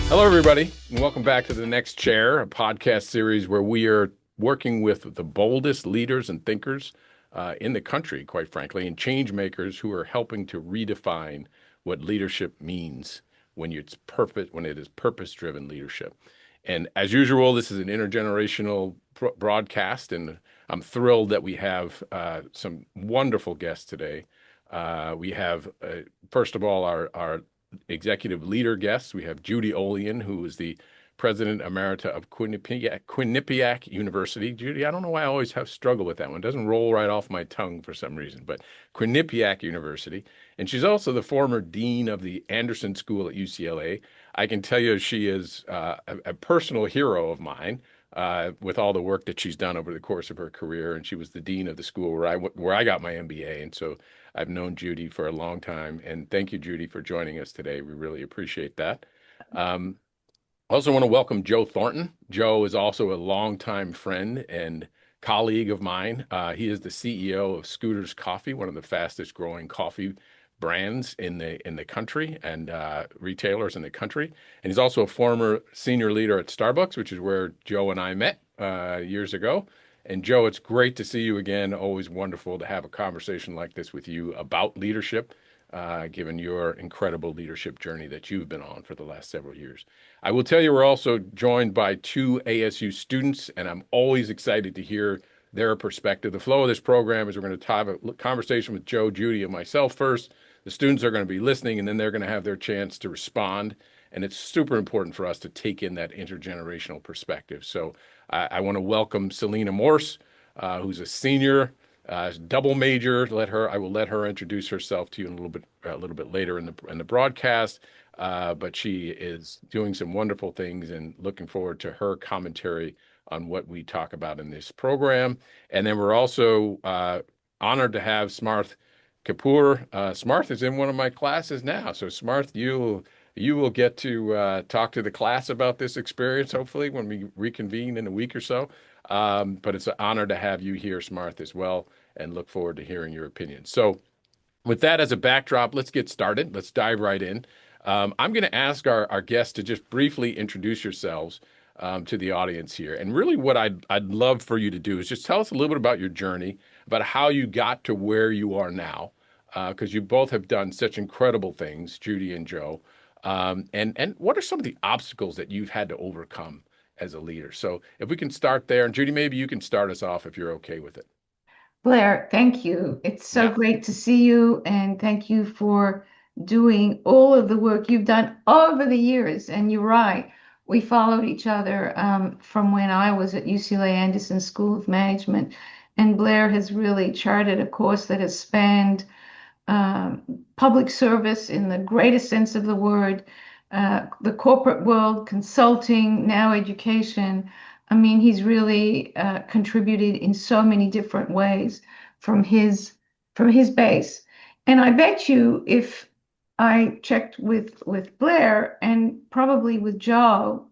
Hello, everybody, and welcome back to The Next Chair, a podcast series where we are working with the boldest leaders and thinkers in the country, quite frankly, and change makers who are helping to redefine what leadership means when it is purpose-driven leadership. And as usual, this is an intergenerational broadcast, and I'm thrilled that we have some wonderful guests today. We have, first of all, our executive leader guests. We have Judy Olian, who is the president emerita of Quinnipiac University. Judy, I don't know why I always have struggle with that one. It doesn't roll right off my tongue for some reason, but Quinnipiac University. And she's also the former dean of the Anderson School at UCLA. I can tell you she is a personal hero of mine with all the work that she's done over the course of her career. And she was the dean of the school where I got my MBA. And so I've known Judy for a long time. And thank you, Judy, for joining us today. We really appreciate that. I also want to welcome Joe Thornton. Joe is also a longtime friend and colleague of mine. He is the CEO of Scooter's Coffee, one of the fastest growing coffee brands in the country and retailers in the country. And he's also a former senior leader at Starbucks, which is where Joe and I met years ago. And Joe, it's great to see you again. Always wonderful to have a conversation like this with you about leadership, given your incredible leadership journey that you've been on for the last several years. I will tell you, we're also joined by two ASU students, and I'm always excited to hear their perspective. The flow of this program is we're going to have a conversation with Joe, Judy, and myself first. The students are going to be listening, and then they're going to have their chance to respond. And it's super important for us to take in that intergenerational perspective. So I want to welcome Selena Morse, who's a senior, double major. I will let her introduce herself to you in a little bit later in the broadcast. But she is doing some wonderful things, and looking forward to her commentary on what we talk about in this program. And then we're also honored to have Smarth Kapoor. Smarth is in one of my classes now. So Smarth, you will get to talk to the class about this experience, hopefully, when we reconvene in a week or so. But it's an honor to have you here, Smarth, as well, and look forward to hearing your opinion. So with that as a backdrop, let's get started. Let's dive right in. I'm going to ask our guests to just briefly introduce yourselves to the audience here. And really what I'd love for you to do is just tell us a little bit about your journey, about how you got to where you are now, because you both have done such incredible things, Judy and Joe. And what are some of the obstacles that you've had to overcome as a leader? So if we can start there, and Judy, maybe you can start us off if you're okay with it. Blair, thank you. It's so Yeah. great to see you, and thank you for doing all of the work you've done over the years. And you're right, we followed each other from when I was at UCLA Anderson School of Management, and Blair has really charted a course that has spanned um, public service in the greatest sense of the word, the corporate world, consulting, now education. I mean, he's really contributed in so many different ways from his base. And I bet you if I checked with Blair and probably with Joe,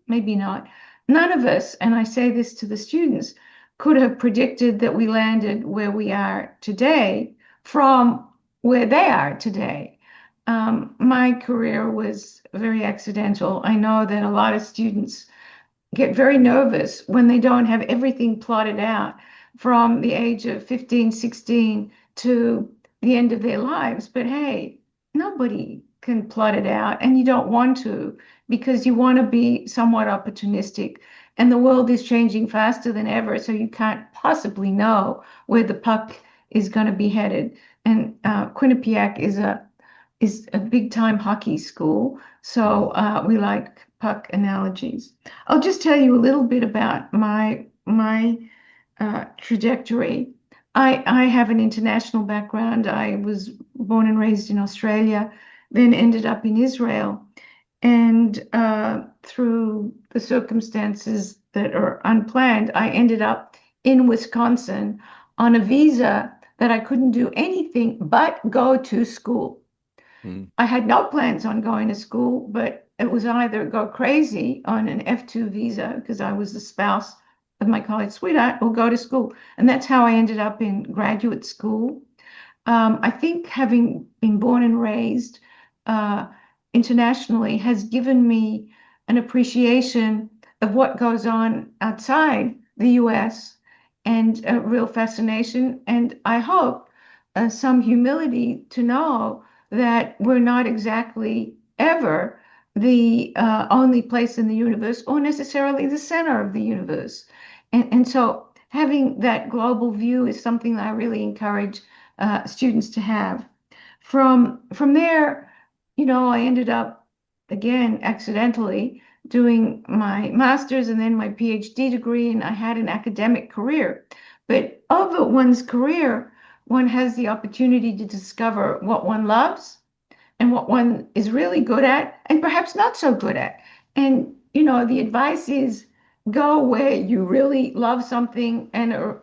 maybe not, none of us, and I say this to the students, could have predicted that we landed where we are today from where they are today. My career was very accidental. I know that a lot of students get very nervous when they don't have everything plotted out from the age of 15, 16 to the end of their lives. But hey, nobody can plot it out, and you don't want to because you want to be somewhat opportunistic. And the world is changing faster than ever, so you can't possibly know where the puck is going to be headed. And Quinnipiac is a big time hockey school, so we like puck analogies. I'll just tell you a little bit about my trajectory. I have an international background. I was born and raised in Australia, then ended up in Israel, and through the circumstances that are unplanned, I ended up in Wisconsin on a visa that I couldn't do anything but go to school. Mm. I had no plans on going to school, but it was either go crazy on an F2 visa because I was the spouse of my college sweetheart or go to school. And that's how I ended up in graduate school. I think having been born and raised uh, internationally has given me an appreciation of what goes on outside the US and a real fascination. And I hope some humility to know that we're not exactly ever the only place in the universe or necessarily the center of the universe. And so having that global view is something that I really encourage students to have. From there, I ended up again accidentally doing my master's and then my PhD degree, and I had an academic career. But over one's career, one has the opportunity to discover what one loves and what one is really good at and perhaps not so good at. And, the advice is go where you really love something and are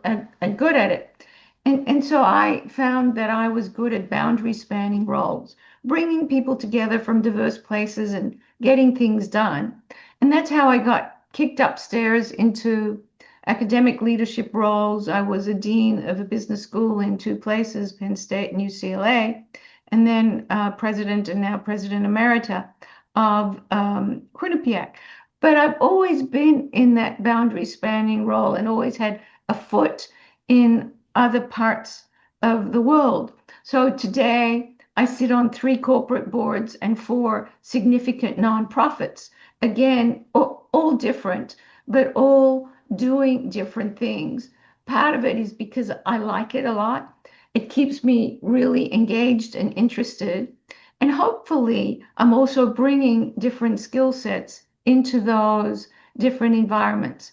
good at it. And so I found that I was good at boundary spanning roles, bringing people together from diverse places and getting things done. And that's how I got kicked upstairs into academic leadership roles. I was a dean of a business school in two places, Penn State and UCLA, and then president and now president emerita of Quinnipiac. But I've always been in that boundary spanning role and always had a foot in other parts of the world. So today I sit on three corporate boards and four significant nonprofits. Again, all different, but all doing different things. Part of it is because I like it a lot. It keeps me really engaged and interested. And hopefully, I'm also bringing different skill sets into those different environments.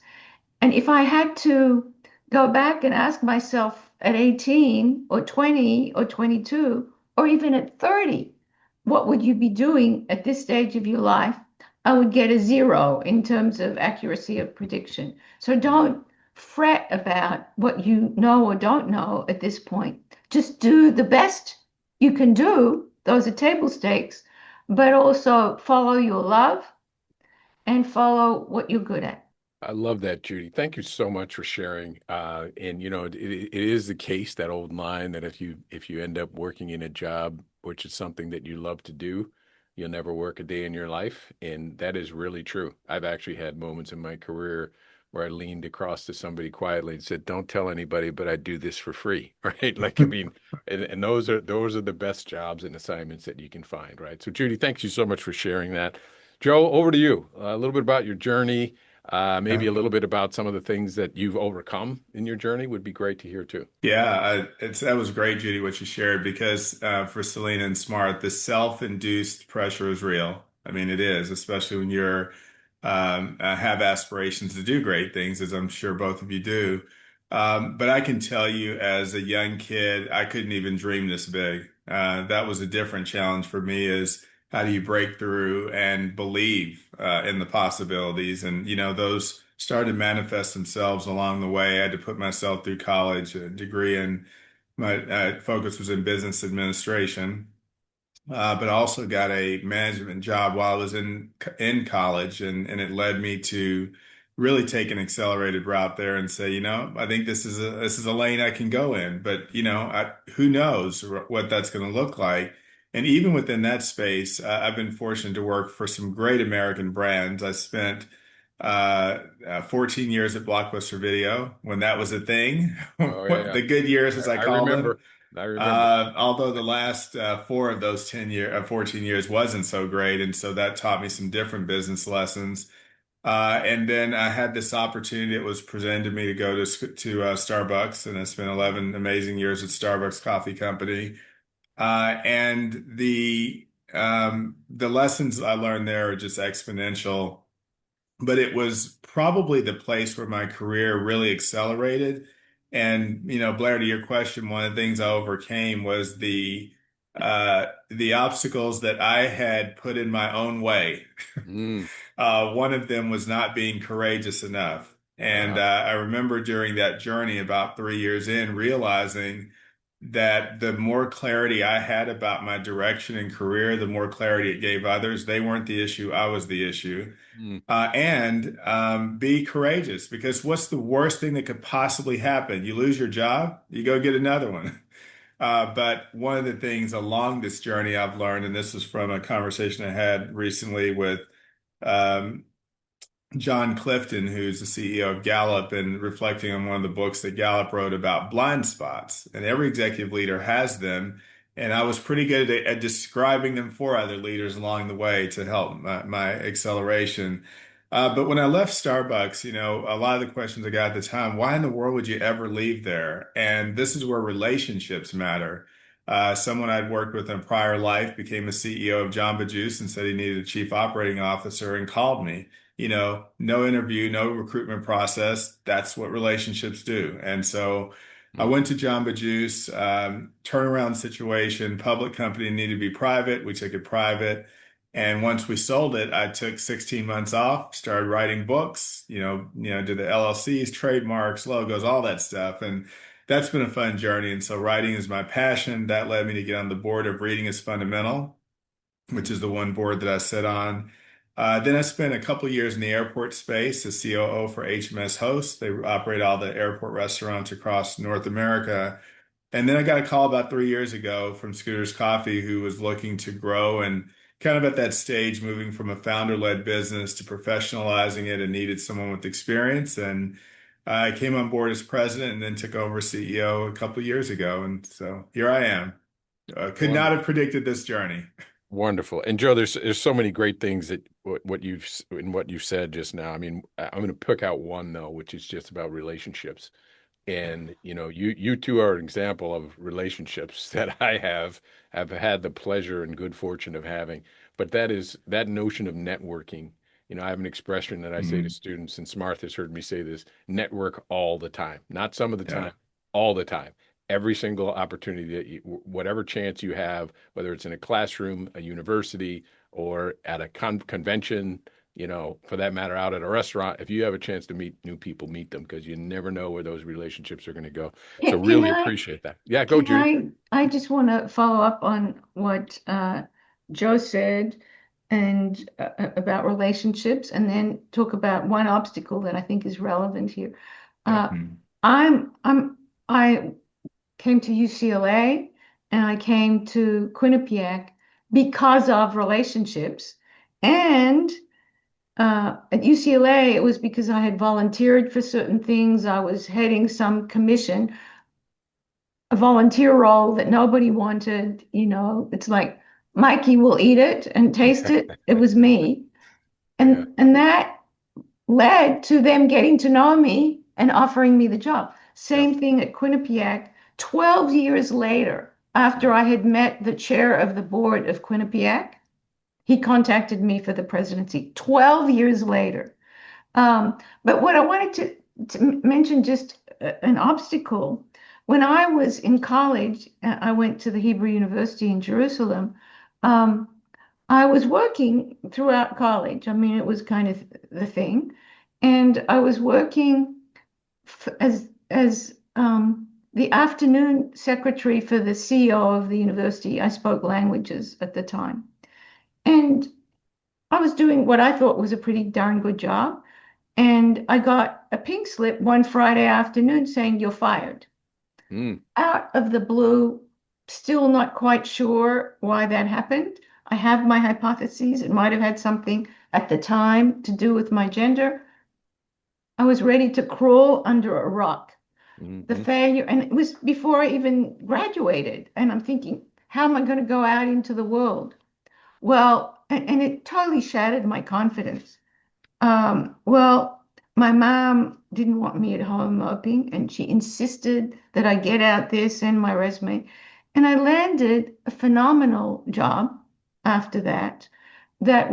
And if I had to go back and ask myself at 18 or 20 or 22 or even at 30, what would you be doing at this stage of your life? I would get a zero in terms of accuracy of prediction. So don't fret about what you know or don't know at this point. Just do the best you can do. Those are table stakes, but also follow your love and follow what you're good at. I love that, Judy. Thank you so much for sharing. And it is the case, that old line that if you end up working in a job which is something that you love to do, you'll never work a day in your life. And that is really true. I've actually had moments in my career where I leaned across to somebody quietly and said, "Don't tell anybody, but I do this for free." Right? Like, I mean, and those are the best jobs and assignments that you can find, right? So, Judy, thanks you so much for sharing that. Joe, over to you. A little bit about your journey. Maybe Yeah, a little bit about some of the things that you've overcome in your journey would be great to hear too. that was great, Judy, what you shared because for Selena and Smart, the self-induced pressure is real. I mean, it is, especially when you're have aspirations to do great things, as I'm sure both of you do. But I can tell you, as a young kid, I couldn't even dream this big. That was a different challenge for me. Is how do you break through and believe in the possibilities? And those started to manifest themselves along the way. I had to put myself through college, a degree in my focus was in business administration, but I also got a management job while I was in college, and it led me to really take an accelerated route there and say, I think this is a lane I can go in, but who knows what that's going to look like. And even within that space, I've been fortunate to work for some great American brands. I spent 14 years at Blockbuster Video when that was a thing, Oh yeah, the good years as I I call them. remember. I remember. Although the last four of those 14 years wasn't so great. And so that taught me some different business lessons. And then I had this opportunity that was presented to me to go to Starbucks, and I spent 11 amazing years at Starbucks Coffee Company. And the lessons I learned there are just exponential, but it was probably the place where my career really accelerated. And, Blair, to your question, one of the things I overcame was the obstacles that I had put in my own way. Mm, One of them was not being courageous enough. And uh, I remember during that journey, about 3 years in, realizing that the more clarity I had about my direction and career, the more clarity it gave others. They weren't the issue, I was the issue. mm, And be courageous, because what's the worst thing that could possibly happen? You lose your job, you go get another one. But one of the things along this journey I've learned, and this was from a conversation I had recently with um, John Clifton, who's the CEO of Gallup, and reflecting on one of the books that Gallup wrote about blind spots. And every executive leader has them. And I was pretty good at describing them for other leaders along the way to help my acceleration. But when I left Starbucks, a lot of the questions I got at the time, why in the world would you ever leave there? And this is where relationships matter. Someone I'd worked with in a prior life became a CEO of Jamba Juice and said he needed a chief operating officer and called me. No interview, no recruitment process. That's what relationships do. And so I went to Jamba Juice, turnaround situation, public company needed to be private. We took it private. And once we sold it, I took 16 months off, started writing books, did the LLCs, trademarks, logos, all that stuff. And that's been a fun journey. And so writing is my passion. That led me to get on the board of Reading is Fundamental, which is the one board that I sit on. Then I spent a couple of years in the airport space as COO for HMS Host. They operate all the airport restaurants across North America. And then I got a call about 3 years ago from Scooter's Coffee, who was looking to grow and kind of at that stage, moving from a founder-led business to professionalizing it and needed someone with experience. And I came on board as president and then took over CEO a couple of years ago. And so here I am. Could not have predicted this journey. Wonderful. And Joe, there's so many great things that what you've said just now. I mean, I'm going to pick out one though, which is just about relationships. And you two are an example of relationships that I have had the pleasure and good fortune of having. But that notion of networking. I have an expression that I say to students, and Smarth has heard me say this: network all the time, not some of the time, all the time. Every single opportunity whatever chance you have, whether it's in a classroom, a university, or at a convention, for that matter, out at a restaurant, if you have a chance to meet new people, meet them, because you never know where those relationships are going to go. So really appreciate that. Yeah, go, Judy. I just want to follow up on what Joe said and about relationships, and then talk about one obstacle that I think is relevant here. I came to UCLA and I came to Quinnipiac because of relationships. And at UCLA, it was because I had volunteered for certain things. I was heading some commission, a volunteer role that nobody wanted. It's like Mikey will eat it and taste it. It was me. And that led to them getting to know me and offering me the job. Same thing at Quinnipiac. 12 years later, after I had met the chair of the board of Quinnipiac, he contacted me for the presidency 12 years later. But what I wanted to mention, just an obstacle. When I was in college, I went to the Hebrew University in Jerusalem. I was working throughout college. I mean, it was kind of the thing. And I was working as the afternoon secretary for the CEO of the university. I spoke languages at the time. And I was doing what I thought was a pretty darn good job. And I got a pink slip one Friday afternoon saying, "You're fired." Out of the blue, still not quite sure why that happened. I have my hypotheses. It might have had something at the time to do with my gender. I was ready to crawl under a rock. The failure, and it was before I even graduated. And I'm thinking, how am I going to go out into the world? Well, and it totally shattered my confidence. Well, my mom didn't want me at home moping, and she insisted that I get out there, send my resume. And I landed a phenomenal job after that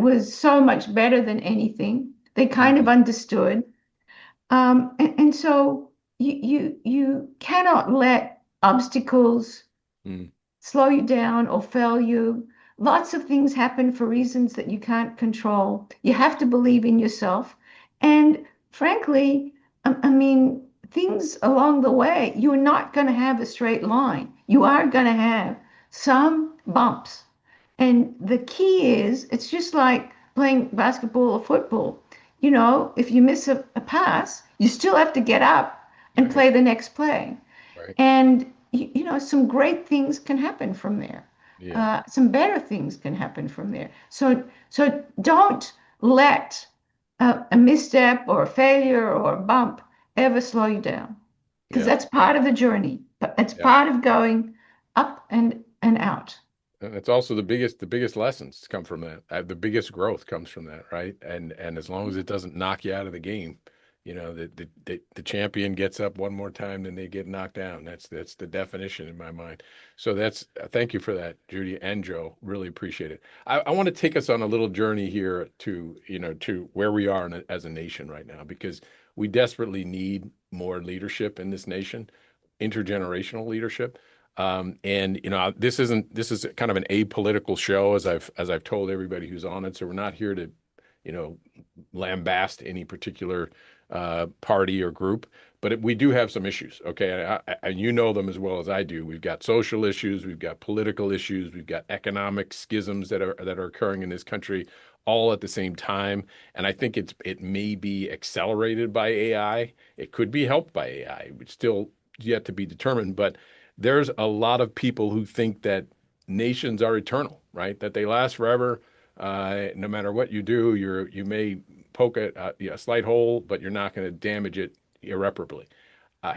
was so much better than anything. They kind of understood. And so you cannot let obstacles slow you down or fail you. Lots of things happen for reasons that you can't control. You have to believe in yourself. And frankly, I mean, things along the way, you're not going to have a straight line. You are going to have some bumps. And the key is, it's just like playing basketball or football. If you miss a pass, you still have to get up and play the next play. And some great things can happen from there. Yeah. Some better things can happen from there. So don't let a misstep or a failure or a bump ever slow you down, because Yeah. that's Yeah. part of the journey. But it's Yeah. part of going up and out. And it's also the biggest lessons come from that. The biggest growth comes from that, right? And as long as it doesn't knock you out of the game, the champion gets up one more time, then they get knocked down. That's the definition in my mind. So that's thank you for that, Judy and Joe. Really appreciate it. I want to take us on a little journey here to where we are as a nation right now, because we desperately need more leadership in this nation, intergenerational leadership. And this is kind of an apolitical show, as I've told everybody who's on it. So we're not here to, you know, lambast any particular party or group, but we do have some issues. Okay, and you know them as well as I do. We've got social issues, we've got political issues, we've got economic schisms that are occurring in this country all at the same time. And I think it may be accelerated by AI. It could be helped by AI. It's still yet to be determined, but there's a lot of people who think that nations are eternal, right? That they last forever. No matter what you do, you may poke a slight hole, but you're not going to damage it irreparably.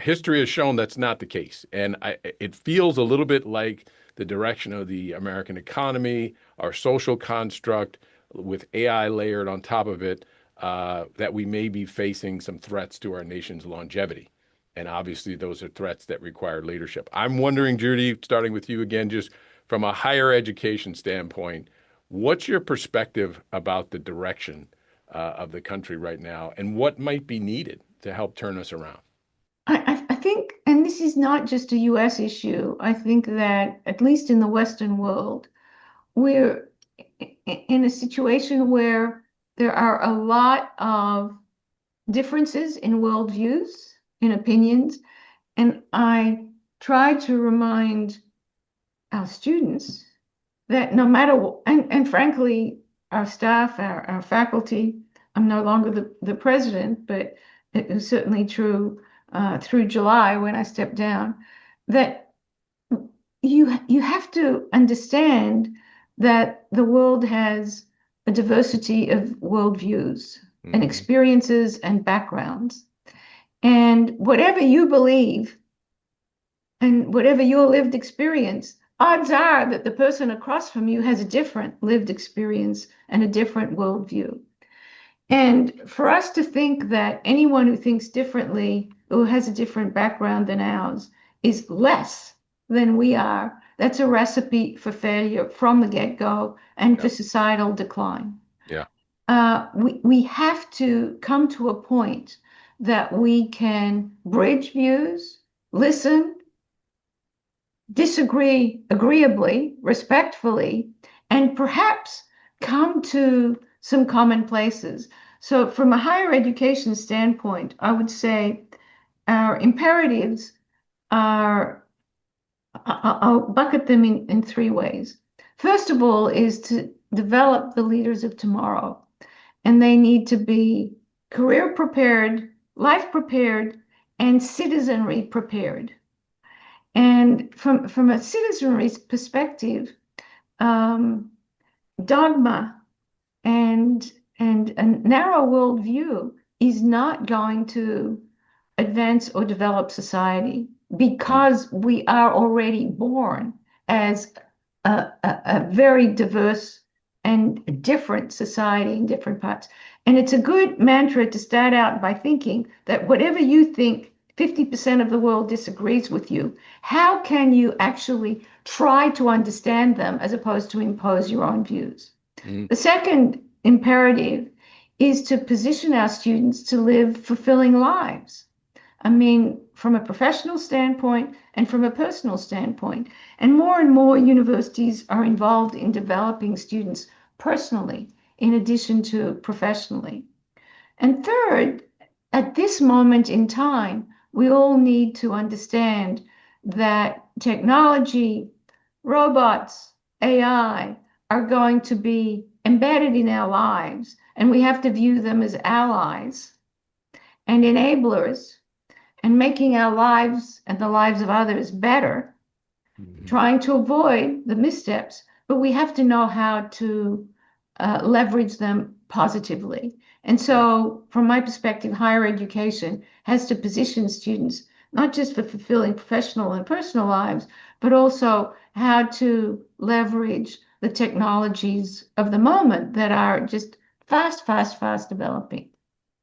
History has shown that's not the case, and it feels a little bit like the direction of the American economy, our social construct, with AI layered on top of it, that we may be facing some threats to our nation's longevity. And obviously, those are threats that require leadership. I'm wondering, Judy, starting with you again, just from a higher education standpoint, what's your perspective about the direction of the country right now, and what might be needed to help turn us around? I think, and this is not just a US issue, I think that at least in the Western world, we're in a situation where there are a lot of differences in worldviews, in opinions, and I try to remind our students that no matter what, and frankly, our staff, our faculty, I'm no longer the president, but it was certainly true through July when I stepped down, that you have to understand that the world has a diversity of worldviews and Hmm. experiences and backgrounds. And whatever you believe and whatever your lived experience, odds are that the person across from you has a different lived experience and a different worldview. And for us to think that anyone who thinks differently or has a different background than ours is less than we are, that's a recipe for failure from the get-go and Yeah. for societal decline. Yeah. We have to come to a point that we can bridge views, listen, disagree agreeably, respectfully, and perhaps come to some common places. So, from a higher education standpoint, I would say our imperatives are, I'll bucket them in three ways. First of all, is to develop the leaders of tomorrow, and they need to be career prepared, life prepared, and citizenry prepared. And from a citizenry perspective, um, dogma and a narrow worldview is not going to advance or develop society Mm. because we are already born as a very diverse and different society in different parts. And it's a good mantra to start out by thinking that whatever you think, 50% of the world disagrees with you. How can you actually try to understand them as opposed to impose your own views? Mm. The second imperative is to position our students to live fulfilling lives. I mean, from a professional standpoint and from a personal standpoint. And more universities are involved in developing students personally, in addition to professionally. And third, at this moment in time, we all need to understand that technology, robots, AI are going to be embedded in our lives, and we have to view them as allies and enablers and making our lives and the lives of others better, Mhm. trying to avoid the missteps, but we have to know how to leverage them positively. And Right. so, from my perspective, higher education has to position students not just for fulfilling professional and personal lives, but also how to leverage the technologies of the moment that are just fast, fast, fast developing.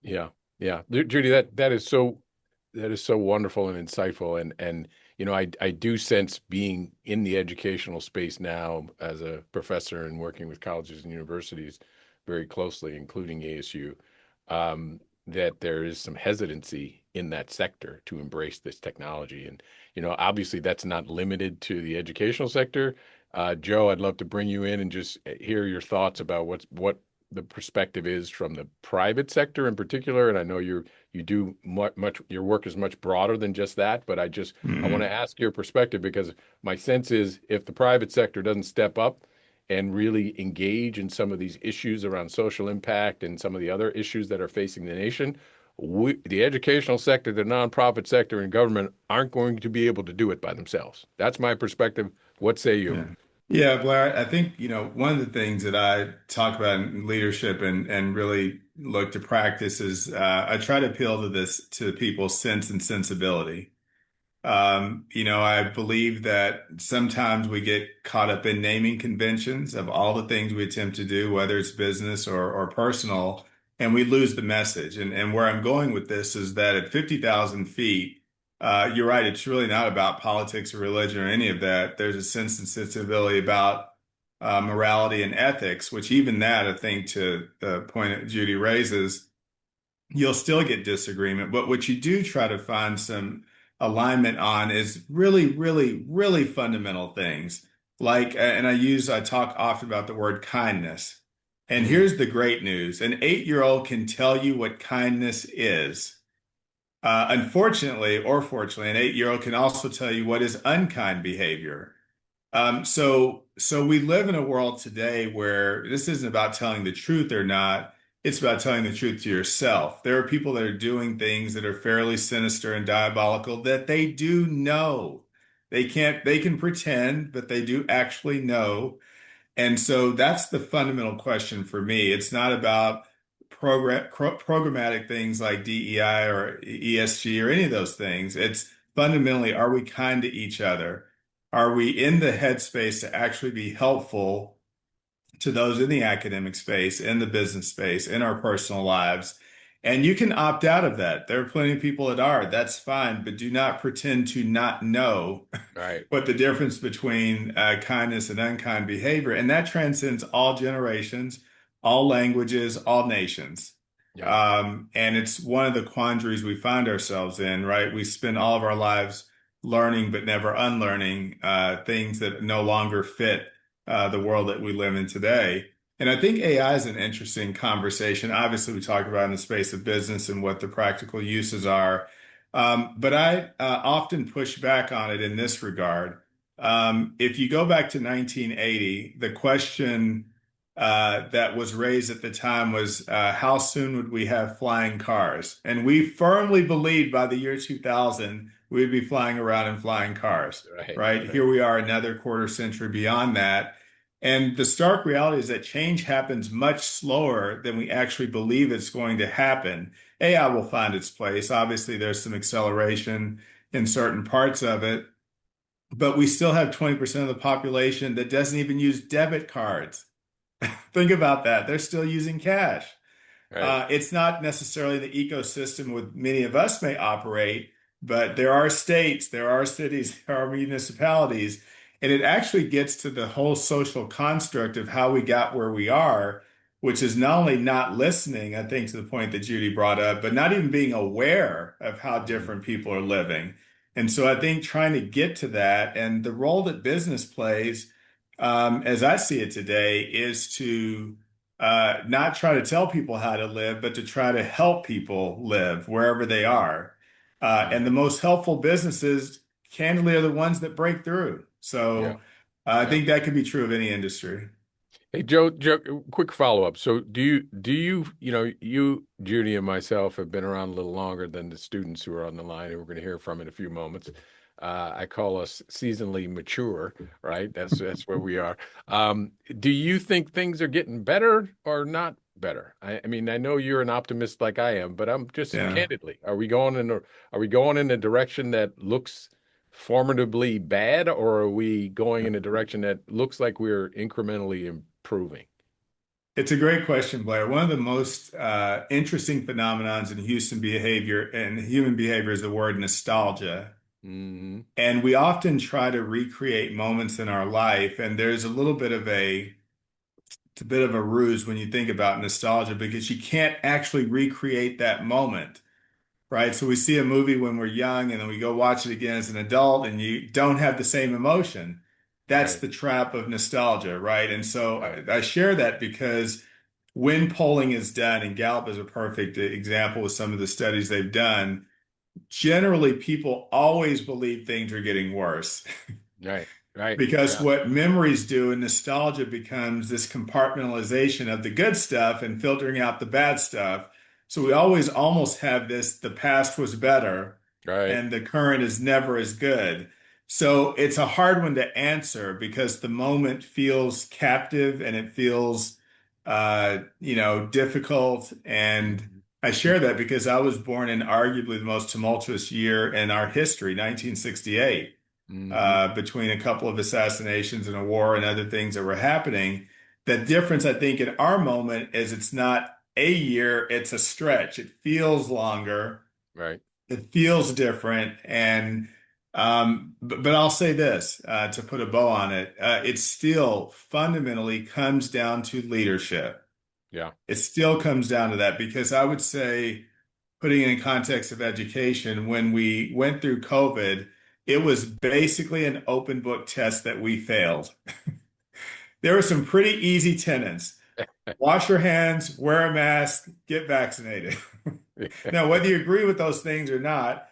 Yeah. Yeah. Judy, that is so wonderful and insightful. And I do sense being in the educational space now as a professor and working with colleges and universities very closely, including ASU, that there is some hesitancy in that sector to embrace this technology. And, obviously that's not limited to the educational sector. Joe, I'd love to bring you in and just hear your thoughts about what the perspective is from the private sector in particular. And I know you do much your work is much broader than just that, but I want to Mhm. ask your perspective because my sense is if the private sector doesn't step up and really engage in some of these issues around social impact and some of the other issues that are facing the nation, the educational sector, the nonprofit sector, and government aren't going to be able to do it by themselves. That's my perspective. What say you? Yeah. Yeah, Blair, I think, one of the things that I talk about in leadership and really look to practice is I try to appeal to people's sense and sensibility. I believe that sometimes we get caught up in naming conventions of all the things we attempt to do, whether it's business or personal, and we lose the message. And where I'm going with this is that at 50,000 feet, you're right, it's really not about politics or religion or any of that. There's a sense and sensibility about morality and ethics, which even that, I think, to the point that Judy raises, you'll still get disagreement. But what you do try to find some alignment on is really, really, really fundamental things. Like, and I talk often about the word kindness. And Mm, here's the great news. An 8-year-old can tell you what kindness is. Unfortunately, or fortunately, an 8-year-old can also tell you what is unkind behavior. So we live in a world today where this isn't about telling the truth or not. It's about telling the truth to yourself. There are people that are doing things that are fairly sinister and diabolical that they do know. They can pretend, but they do actually know. And so that's the fundamental question for me. It's not about programmatic things like DEI or ESG or any of those things. It's fundamentally, are we kind to each other? Are we in the headspace to actually be helpful to those in the academic space, in the business space, in our personal lives? And you can opt out of that. There are plenty of people that are. That's fine, but do not pretend to not know right. what the difference between kindness and unkind behavior, and that transcends all generations, all languages, all nations. Yeah. And it's one of the quandaries we find ourselves in, right? We spend all of our lives learning but never unlearning things that no longer fit the world that we live in today. And I think AI is an interesting conversation. Obviously, we talk about in the space of business and what the practical uses are. But I often push back on it in this regard. If you go back to 1980, the question that was raised at the time was how soon would we have flying cars? And we firmly believed by the year 2000 we'd be flying around in flying cars, Right. right? Right. Here we are another quarter century beyond that. And the stark reality is that change happens much slower than we actually believe it's going to happen. AI will find its place. Obviously, there's some acceleration in certain parts of it, but we still have 20% of the population that doesn't even use debit cards. Think about that. They're still using cash. Right. It's not necessarily the ecosystem with many of us may operate, but there are states, there are cities, there are municipalities, and it actually gets to the whole social construct of how we got where we are, which is not only not listening, I think, to the point that Judy brought up, but not even being aware of how Mhm. different people are living. And so I think trying to get to that and the role that business plays, as I see it today, is to not try to tell people how to live, but to try to help people live wherever they are. Mhm. And the most helpful businesses, candidly, are the ones that break through. Yeah. So I Yeah. think that could be true of any industry. Hey, Joe, quick follow-up. So you, Judy, and myself have been around a little longer than the students who are on the line, who we're going to hear from in a few moments. I call us seasonally mature, right? That's where we are. Do you think things are getting better or not better? I mean, I know you're an optimist like I am, but I'm just Yeah. candidly, are we going in a direction that looks formidably bad, or are we going in a direction that looks like we're incrementally improving? It's a great question, Blair. One of the most interesting phenomenons in human behavior is the word nostalgia. Hmm. And we often try to recreate moments in our life, and there's a little bit of it's a bit of a ruse when you think about nostalgia because you can't actually recreate that moment, right? So we see a movie when we're young and then we go watch it again as an adult and you don't have the same emotion. That's Right, the trap of nostalgia, right? And so right. I share that because when polling is done, and Gallup is a perfect example with some of the studies they've done, generally people always believe things are getting worse. Right, right. Because Yeah, what memories do and nostalgia becomes this compartmentalization of the good stuff and filtering out the bad stuff. So we always almost have this, the past was better right. and the current is never as good. So it's a hard one to answer because the moment feels captive and it feels, difficult. And Hmm. I share that because I was born in arguably the most tumultuous year in our history, 1968, Hmm. between a couple of assassinations and a war and other things that were happening. The difference, I think, in our moment is it's not a year, it's a stretch. It feels longer, Right. it feels different. And but I'll say this to put a bow on it, it still fundamentally comes down to leadership. Yeah. It still comes down to that because I would say, putting it in context of education, when we went through COVID, it was basically an open book test that we failed. There were some pretty easy tenets. Wash your hands, wear a mask, get vaccinated. Now, whether you agree with those things or not,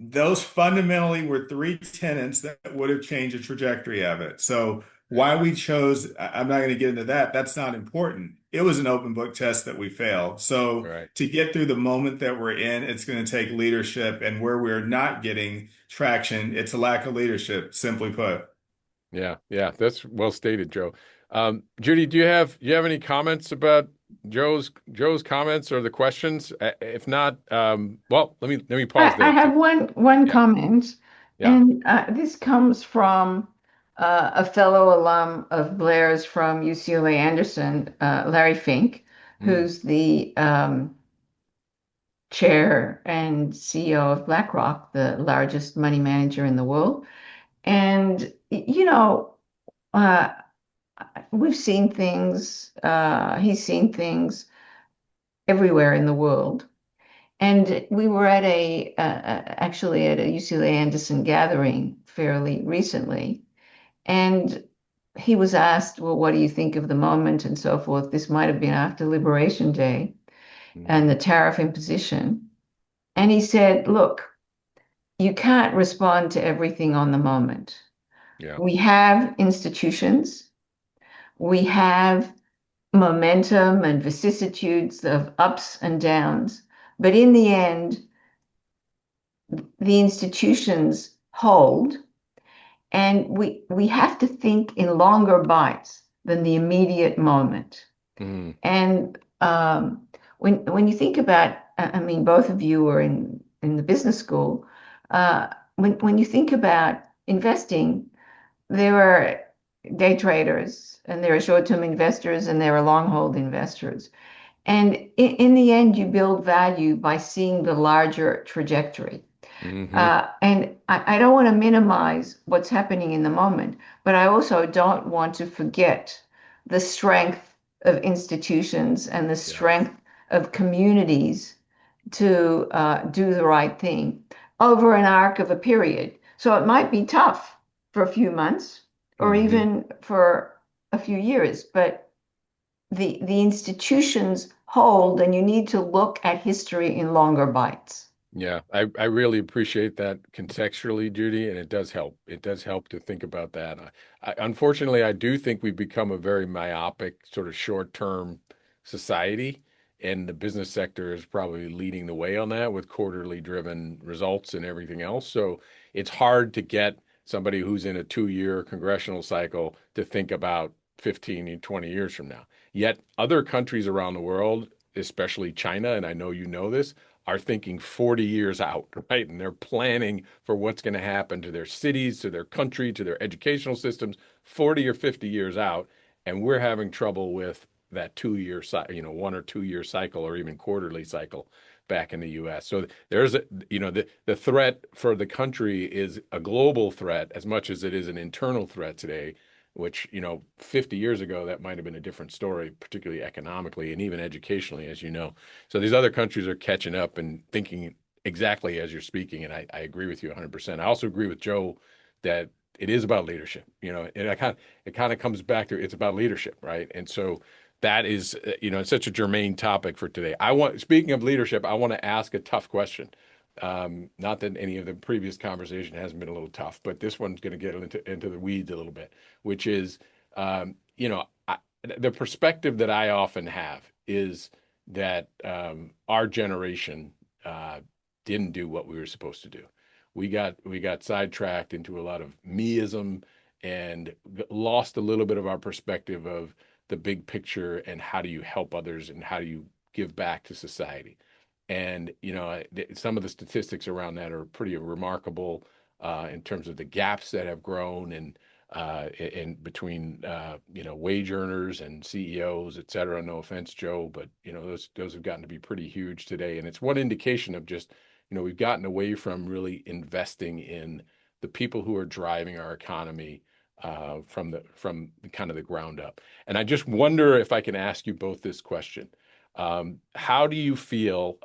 those fundamentally were three tenets that would have changed the trajectory of it. So why we chose, I'm not going to get into that. That's not important. It was an open book test that we failed. So Right. to get through the moment that we're in, it's going to take leadership. And where we're not getting traction, it's a lack of leadership, simply put. Yeah. Yeah. That's well stated, Joe. Judy, do you have any comments about Joe's comments or the questions? If not, well, let me pause I there too. have one Yeah. comment, Yeah. and this comes from a fellow alum of Blair's from UCLA Anderson, Larry Fink, Mm. who's the chair and CEO of BlackRock, the largest money manager in the world. And uh, we've seen things. He's seen things everywhere in the world. And we were at actually at a UCLA Anderson gathering fairly recently, and he was asked, "Well, what do you think of the moment?" and so forth. This might have been after Liberation Day and Hmm. the tariff imposition. And he said, "Look, you can't respond to everything on the moment. Yeah. We have institutions, we have momentum and vicissitudes of ups and downs, but in the end, the institutions hold, and we have to think in longer bites than the immediate moment. Hmm. And when you think about, I mean, both of you are in the business school. When you think about investing, there are day traders, and there are short-term investors, and there are long-hold investors. And in the end, you build value by seeing the larger trajectory. Hmm. And I don't want to minimize what's happening in the moment, but I also don't want to forget the strength of institutions and the Yeah. strength of communities to do the right thing over an arc of a period. So it might be tough for a few months or Hmm. even for a few years, but the institutions hold, and you need to look at history in longer bites. Yeah, I really appreciate that contextually, Judy, and it does help. It does help to think about that. Unfortunately, I do think we've become a very myopic, sort of short-term society, and the business sector is probably leading the way on that with quarterly driven results and everything else. So it's hard to get somebody who's in a 2-year congressional cycle to think about 15 and 20 years from now. Yet other countries around the world, especially China, and I know you know this, are thinking 40 years out, right? And they're planning for what's going to happen to their cities, to their country, to their educational systems 40 or 50 years out. And we're having trouble with that 2-year, 1 or 2 year cycle or even quarterly cycle back in the US. So there's the threat for the country is a global threat as much as it is an internal threat today, which, 50 years ago, that might have been a different story, particularly economically and even educationally, as you know. So these other countries are catching up and thinking exactly as you're speaking. And I agree with you 100%. I also agree with Joe that it is about leadership, and it kind of comes back to it's about leadership, right? And so that is, it's such a germane topic for today. Speaking of leadership, I want to ask a tough question. Not that any of the previous conversation hasn't been a little tough, but this one's going to get into the weeds a little bit, which is, the perspective that I often have is that our generation didn't do what we were supposed to do. We got sidetracked into a lot of meism and lost a little bit of our perspective of the big picture and how do you help others and how do you give back to society. And some of the statistics around that are pretty remarkable in terms of the gaps that have grown and in between wage earners and CEOs, et cetera. No offense, Joe, but those have gotten to be pretty huge today. And it's one indication of just we've gotten away from really investing in the people who are driving our economy from kind of the ground up. And I just wonder if I can ask you both this question. How do you feel,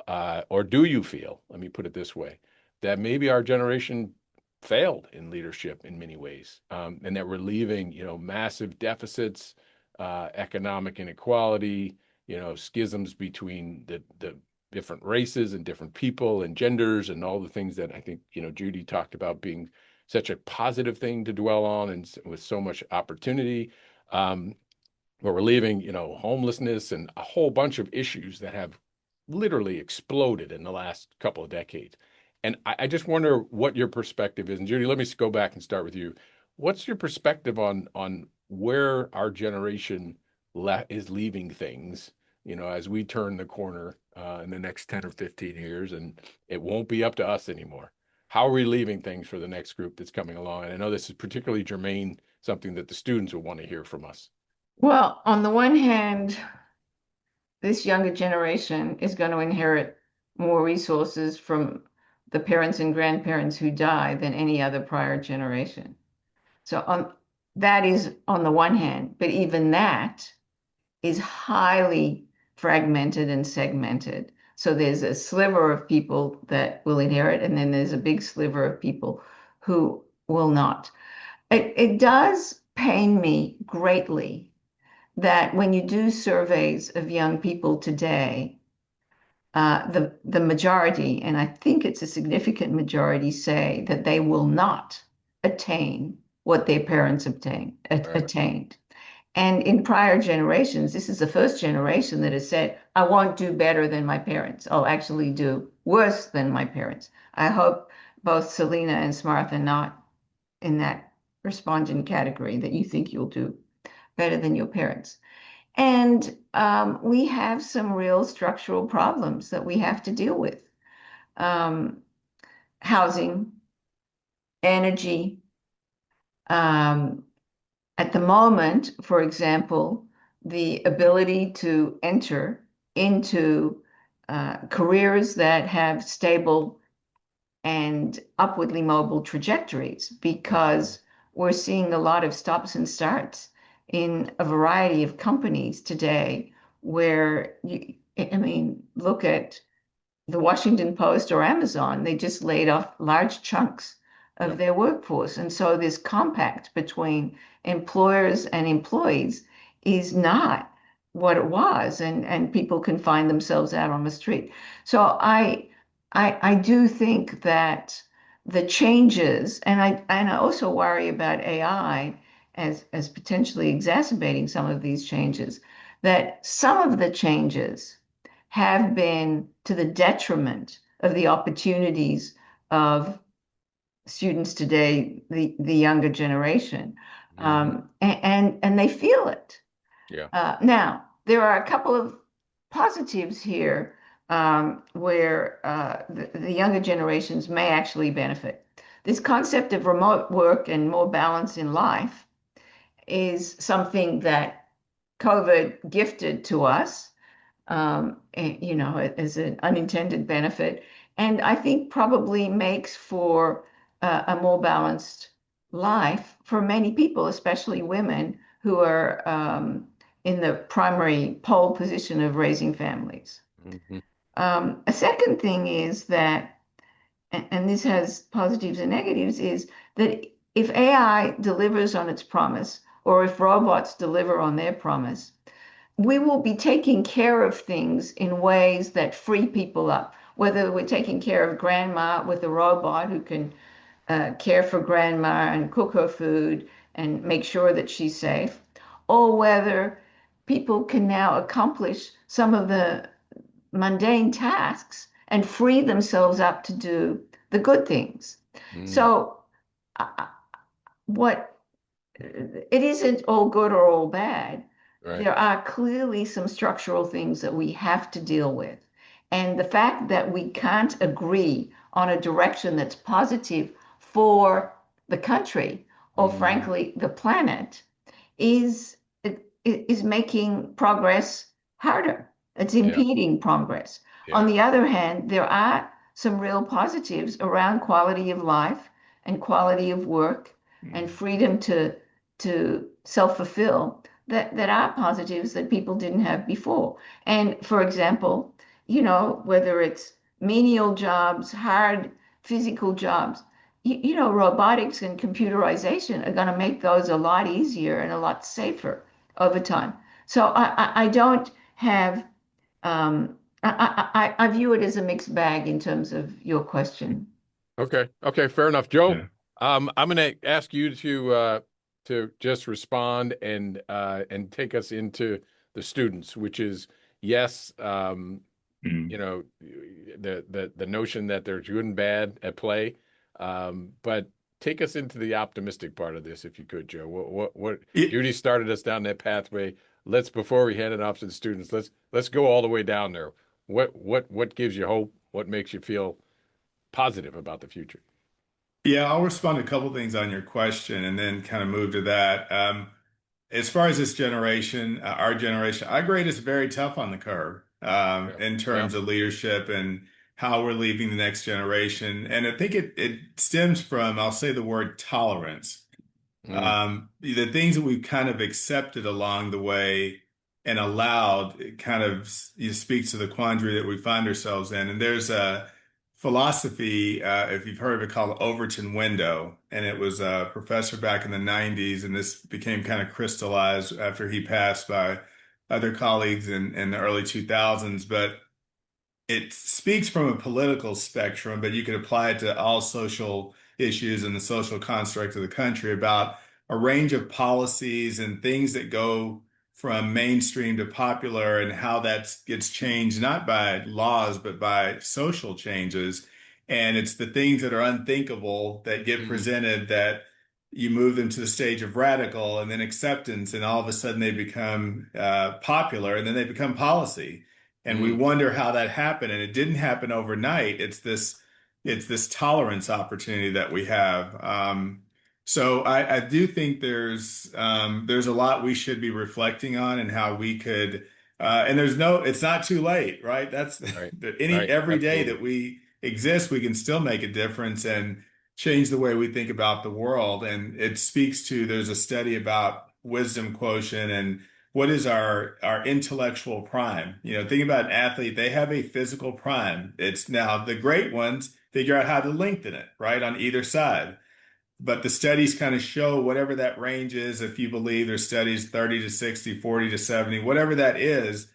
or do you feel, let me put it this way, that maybe our generation failed in leadership in many ways, and that we're leaving, massive deficits, economic inequality, schisms between the different races and different people and genders and all the things that I think, Judy talked about being such a positive thing to dwell on and with so much opportunity. Where we're leaving, homelessness and a whole bunch of issues that have literally exploded in the last couple of decades. And I just wonder what your perspective is. And Judy, let me go back and start with you. What's your perspective on where our generation is leaving things, as we turn the corner in the next 10 or 15 years, and it won't be up to us anymore? How are we leaving things for the next group that's coming along? And I know this is particularly germane, something that the students will want to hear from us. Well, on the one hand, this younger generation is going to inherit more resources from the parents and grandparents who died than any other prior generation. So that is on the one hand, but even that is highly fragmented and segmented. So there's a sliver of people that will inherit, and then there's a big sliver of people who will not. It does pain me greatly that when you do surveys of young people today, the majority, and I think it's a significant majority, say that they will not attain what their parents attained. And in prior generations, this is the first generation that has said, I won't do better than my parents. I'll actually do worse than my parents. I hope both Selena and Smarth are not in that respondent category, that you think you'll do better than your parents. And we have some real structural problems that we have to deal with. Housing, energy. At the moment, for example, the ability to enter into careers that have stable and upwardly mobile trajectories, because we're seeing a lot of stops and starts in a variety of companies today where, look at the Washington Post or Amazon. They just laid off large chunks of their workforce. And so this compact between employers and employees is not what it was, and people can find themselves out on the street. So I do think that the changes, and I also worry about AI as potentially exacerbating some of these changes, that some of the changes have been to the detriment of the opportunities of students today, the younger generation, Hmm. and they feel it. Yeah. Now, there are a couple of positives here where the younger generations may actually benefit. This concept of remote work and more balance in life is something that COVID gifted to us, as an unintended benefit, and I think probably makes for a more balanced life for many people, especially women who are in the primary pole position of raising families. Hmm. A second thing is that, and this has positives and negatives, is that if AI delivers on its promise, or if robots deliver on their promise, we will be taking care of things in ways that free people up. Whether we're taking care of grandma with a robot who can care for grandma and cook her food and make sure that she's safe, or whether people can now accomplish some of the mundane tasks and free themselves up to do the good things. Mm. So, uh, what it isn't all good or all bad. Right. There are clearly some structural things that we have to deal with. And the fact that we can't agree on a direction that's positive for the country or Mm. frankly the planet is is making progress harder. It's Yeah. impeding progress. On Yeah. the other hand, there are some real positives around quality of life and quality of work and Mm. freedom to self-fulfill that are positives that people didn't have before. And for example, whether it's menial jobs, hard physical jobs, robotics and computerization are going to make those a lot easier and a lot safer over time. So I don't have, I view it as a mixed bag in terms of your question. Okay. Okay. Fair enough, Joe. Yeah. I'm going to ask you to just respond and take us into the students, which is yes, Mm. the notion that there's good and bad at play, but take us into the optimistic part of this, if you could, Joe. What It- Judy started us down that pathway. Let's before we hand it off to the students, let's go all the way down there. What gives you hope? What makes you feel positive about the future? yeah, I'll respond to a couple things on your question and then kind of move to that. As far as this generation, our generation, I grade us very tough on the curve Yeah. in Yeah. terms of leadership and how we're leaving the next generation. And I think it stems from, I'll say the word tolerance. Mm. The things that we've kind of accepted along the way and allowed it kind of speaks to the quandary that we find ourselves in. And there's a philosophy, if you've heard of it, called Overton window. And it was a professor back in the 90s, and this became kind of crystallized after he passed by other colleagues in the early 2000s. But it speaks from a political spectrum, but you could apply it to all social issues and the social construct of the country about a range of policies and things that go from mainstream to popular and how that gets changed, not by laws, but by social changes. And it's the things that are unthinkable that get Mm. presented that you move them to the stage of radical and then acceptance, and all of a sudden they become popular and then they become policy. And we Mm. wonder how that happened. And it didn't happen overnight. It's this tolerance opportunity that we have. So I do think there's a lot we should be reflecting on and how we could, and it's not too late, right? That's Right. that Right. every day Absolutely. that we exist, we can still make a difference and change the way we think about the world. And it speaks to, there's a study about wisdom quotient and what is our intellectual prime. Think about an athlete, they have a physical prime. It's now the great ones figure out how to lengthen it, right, on either side. But the studies kind of show whatever that range is, if you believe there's studies 30 to 60, 40 to 70, whatever that is,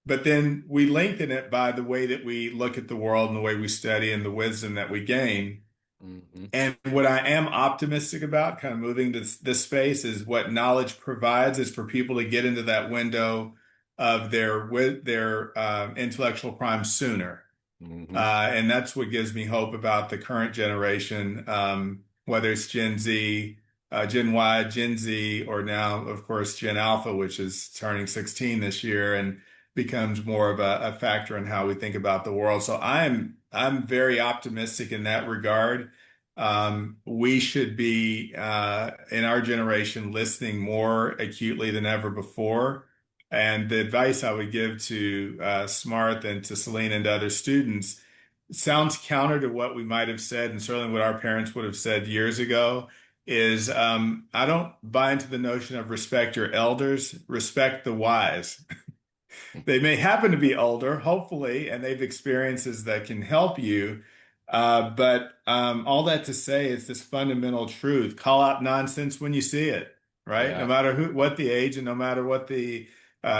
but then we lengthen it by the way that we look at the world and the way we study and the wisdom that we gain. Hmm. And what I am optimistic about, kind of moving to this space, is what knowledge provides is for people to get into that window of their intellectual prime sooner. Hmm. And that's what gives me hope about the current generation, whether it's Gen Z, Gen Y, Gen Z, or now, of course, Gen Alpha, which is turning 16 this year and becomes more of a factor in how we think about the world. So I'm very optimistic in that regard. We should be in our generation listening more acutely than ever before. And the advice I would give to Smarth and to Selena and to other students sounds counter to what we might have said, and certainly what our parents would have said years ago, is I don't buy into the notion of respect your elders, respect the wise. They may happen to be older, hopefully, and they've experiences that can help you. But all that to say is this fundamental truth: call out nonsense when you see it, right? No Yeah. matter what the age, and no matter what the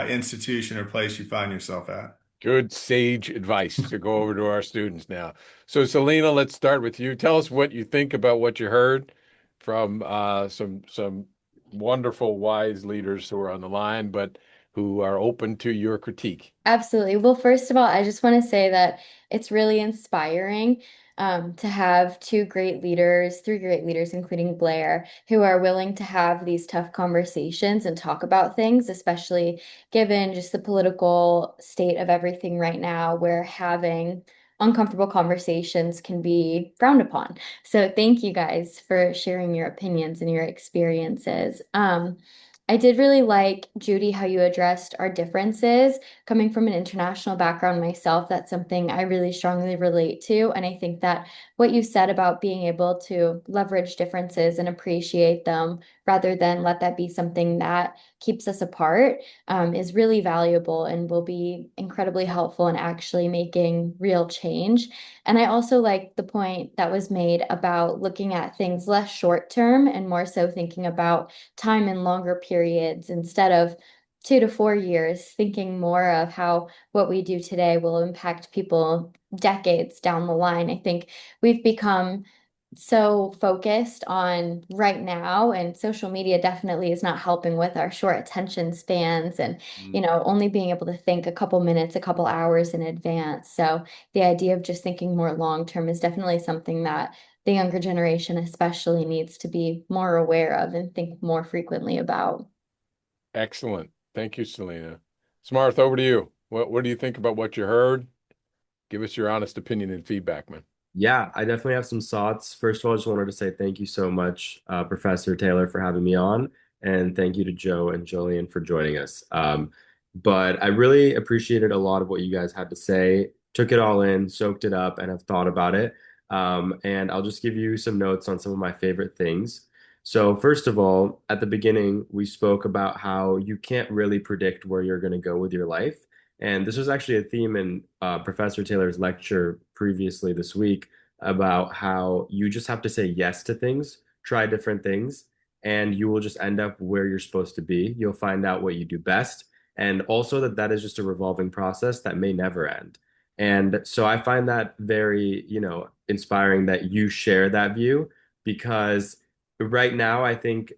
institution or place you find yourself at. Good sage advice to go over to our students now. So, Selena, let's start with you. Tell us what you think about what you heard from some wonderful, wise leaders who are on the line, but who are open to your critique. Absolutely. Well, first of all, I just want to say that it's really inspiring to have three great leaders, including Blair, who are willing to have these tough conversations and talk about things, especially given just the political state of everything right now, where having uncomfortable conversations can be frowned upon. So thank you guys for sharing your opinions and your experiences. I did really like, Judy, how you addressed our differences. Coming from an international background myself, that's something I really strongly relate to. And I think that what you said about being able to leverage differences and appreciate them rather than let that be something that keeps us apart is really valuable and will be incredibly helpful in actually making real change. And I also like the point that was made about looking at things less short term and more so thinking about time in longer periods instead of 2 to 4 years, thinking more of how what we do today will impact people decades down the line. I think we've become so focused on right now, and social media definitely is not helping with our short attention spans and, only being able to think a couple minutes, a couple hours in advance. So the idea of just thinking more long term is definitely something that the younger generation especially needs to be more aware of and think more frequently about. Excellent. Thank you, Selena. Smarth, over to you. What do you think about what you heard? Give us your honest opinion and feedback, man. Yeah, I definitely have some thoughts. First of all, I just wanted to say thank you so much, Professor Taylor, for having me on, and thank you to Joe and Jillian for joining us. But I really appreciated a lot of what you guys had to say, took it all in, soaked it up, and have thought about it. And I'll just give you some notes on some of my favorite things. So, first of all, at the beginning, we spoke about how you can't really predict where you're going to go with your life. And this was actually a theme in Professor Taylor's lecture previously this week about how you just have to say yes to things, try different things, and you will just end up where you're supposed to be. You'll find out what you do best. And also that that is just a revolving process that may never end. And so I find that very, inspiring that you share that view because right now I think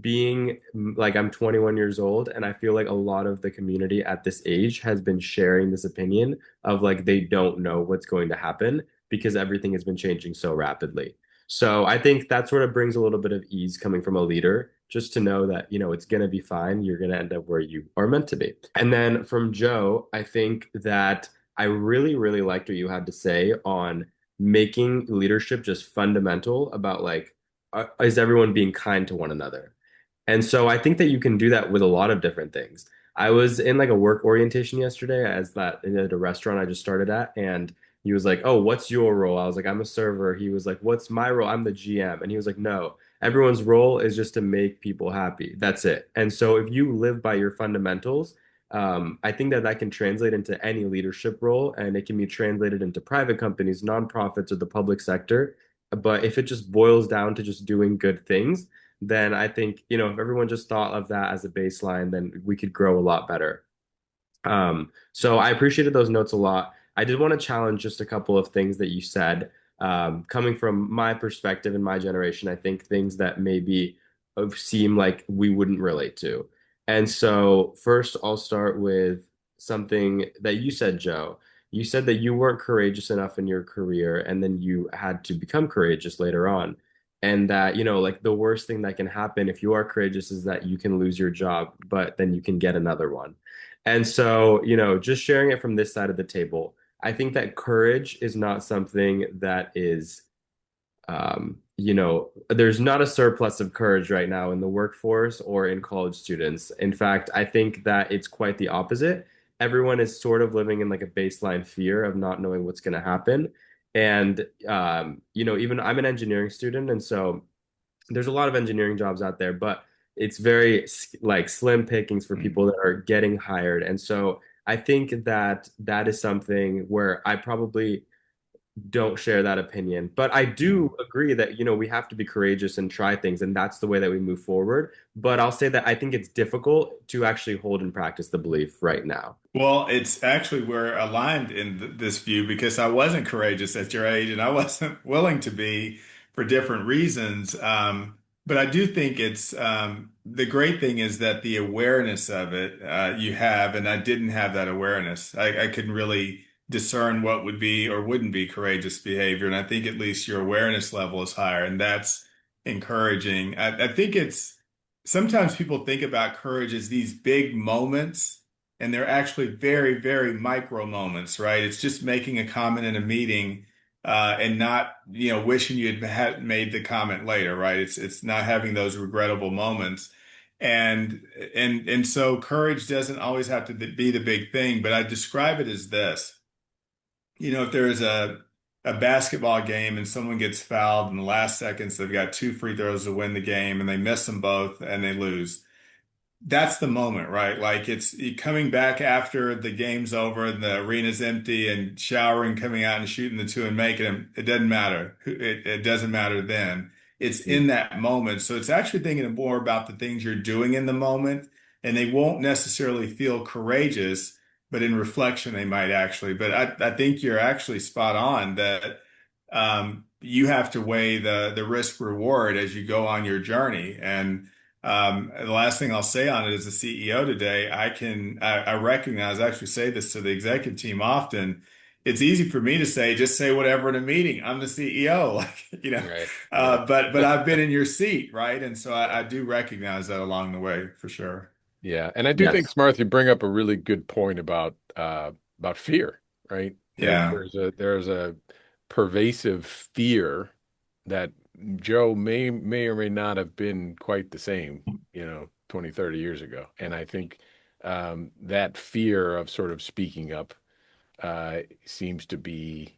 being like I'm 21 years old and I feel like a lot of the community at this age has been sharing this opinion of like they don't know what's going to happen because everything has been changing so rapidly. So I think that sort of brings a little bit of ease coming from a leader just to know that, it's going to be fine. You're going to end up where you are meant to be. And then from Joe, I think that I really, really liked what you had to say on making leadership just fundamental about like, is everyone being kind to one another? And so I think that you can do that with a lot of different things. I was in like a work orientation yesterday as that at a restaurant I just started at, and he was like, "Oh, what's your role?" I was like, "I'm a server." He was like, "What's my role?" "I'm the GM." And he was like, "No, everyone's role is just to make people happy. That's it." And so if you live by your fundamentals, I think that that can translate into any leadership role, and it can be translated into private companies, nonprofits, or the public sector. But if it just boils down to just doing good things, then I think, if everyone just thought of that as a baseline, then we could grow a lot better. So I appreciated those notes a lot. I did want to challenge just a couple of things that you said. Coming from my perspective in my generation, I think things that maybe seem like we wouldn't relate to. And so first, I'll start with something that you said, Joe. You said that you weren't courageous enough in your career, and then you had to become courageous later on. And that, like the worst thing that can happen if you are courageous is that you can lose your job, but then you can get another one. And so, just sharing it from this side of the table, I think that courage is not something that is, there's not a surplus of courage right now in the workforce or in college students. In fact, I think that it's quite the opposite. Everyone is sort of living in like a baseline fear of not knowing what's going to happen. And, even I'm an engineering student. And so, there's a lot of engineering jobs out there, but it's very like slim pickings for people that are getting hired. And so I think that that is something where I probably don't share that opinion. But I do agree that, we have to be courageous and try things, and that's the way that we move forward. But I'll say that I think it's difficult to actually hold and practice the belief right now. Well, it's actually we're aligned in this view because I wasn't courageous at your age and I wasn't willing to be for different reasons. But I do think it's the great thing is that the awareness of it you have, and I didn't have that awareness. I couldn't really discern what would be or wouldn't be courageous behavior. And I think at least your awareness level is higher, and that's encouraging. I think it's sometimes people think about courage as these big moments and they're actually very, very micro moments, right? It's just making a comment in a meeting and not, wishing you had made the comment later, right? It's not having those regrettable moments. And and so courage doesn't always have to be the big thing, but I describe it as this. If there's a basketball game and someone gets fouled in the last seconds, they've got two free throws to win the game and they miss them both and they lose, that's the moment, right? Like it's coming back after the game's over and the arena's empty and showering, coming out and shooting the two and making them. It doesn't matter. It doesn't matter then. It's in that moment. So it's actually thinking more about the things you're doing in the moment, and they won't necessarily feel courageous, but in reflection, they might actually. But I think you're actually spot on that you have to weigh the risk reward as you go on your journey. And the last thing I'll say on it as a CEO today, I recognize, I actually say this to the executive team often. It's easy for me to say, just say whatever in a meeting. I'm the CEO, Right, right. but I've been in your seat, right? And so I do recognize that along the way for sure. Yeah, and I do think, Yes. Smarth, you bring up a really good point about fear, right? Yeah. There's a pervasive fear that Joe may or may not have been quite the same, 20, 30 years ago. And I think that fear of sort of speaking up seems to be,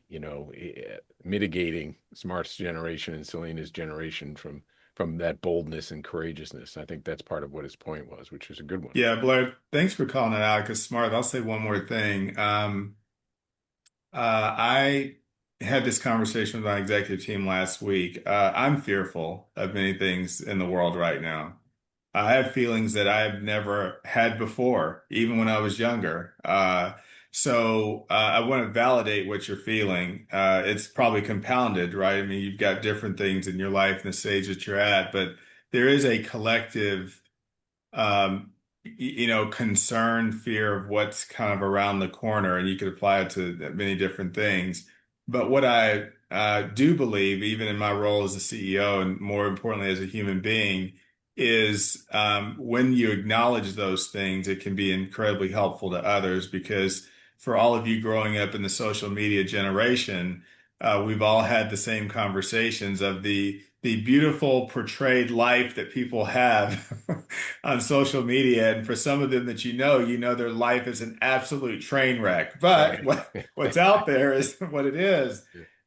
mitigating Smart's generation and Selena's generation from that boldness and courageousness. I think that's part of what his point was, which is a good one. Yeah, Blair, thanks for calling it out because smart. I'll say one more thing. I had this conversation with my executive team last week. I'm fearful of many things in the world right now. I have feelings that I've never had before, even when I was younger. I want to validate what you're feeling. It's probably compounded, right? I mean, you've got different things in your life and the stage that you're at, but there is a collective concern, fear of what's kind of around the corner, and you could apply it to many different things. But what I do believe, even in my role as a CEO, and more importantly as a human being, is when you acknowledge those things, it can be incredibly helpful to others because for all of you growing up in the social media generation, we've all had the same conversations of the beautiful portrayed life that people have on social media. And for some of them that their life is an absolute train wreck. But Right. what's out there is what it is.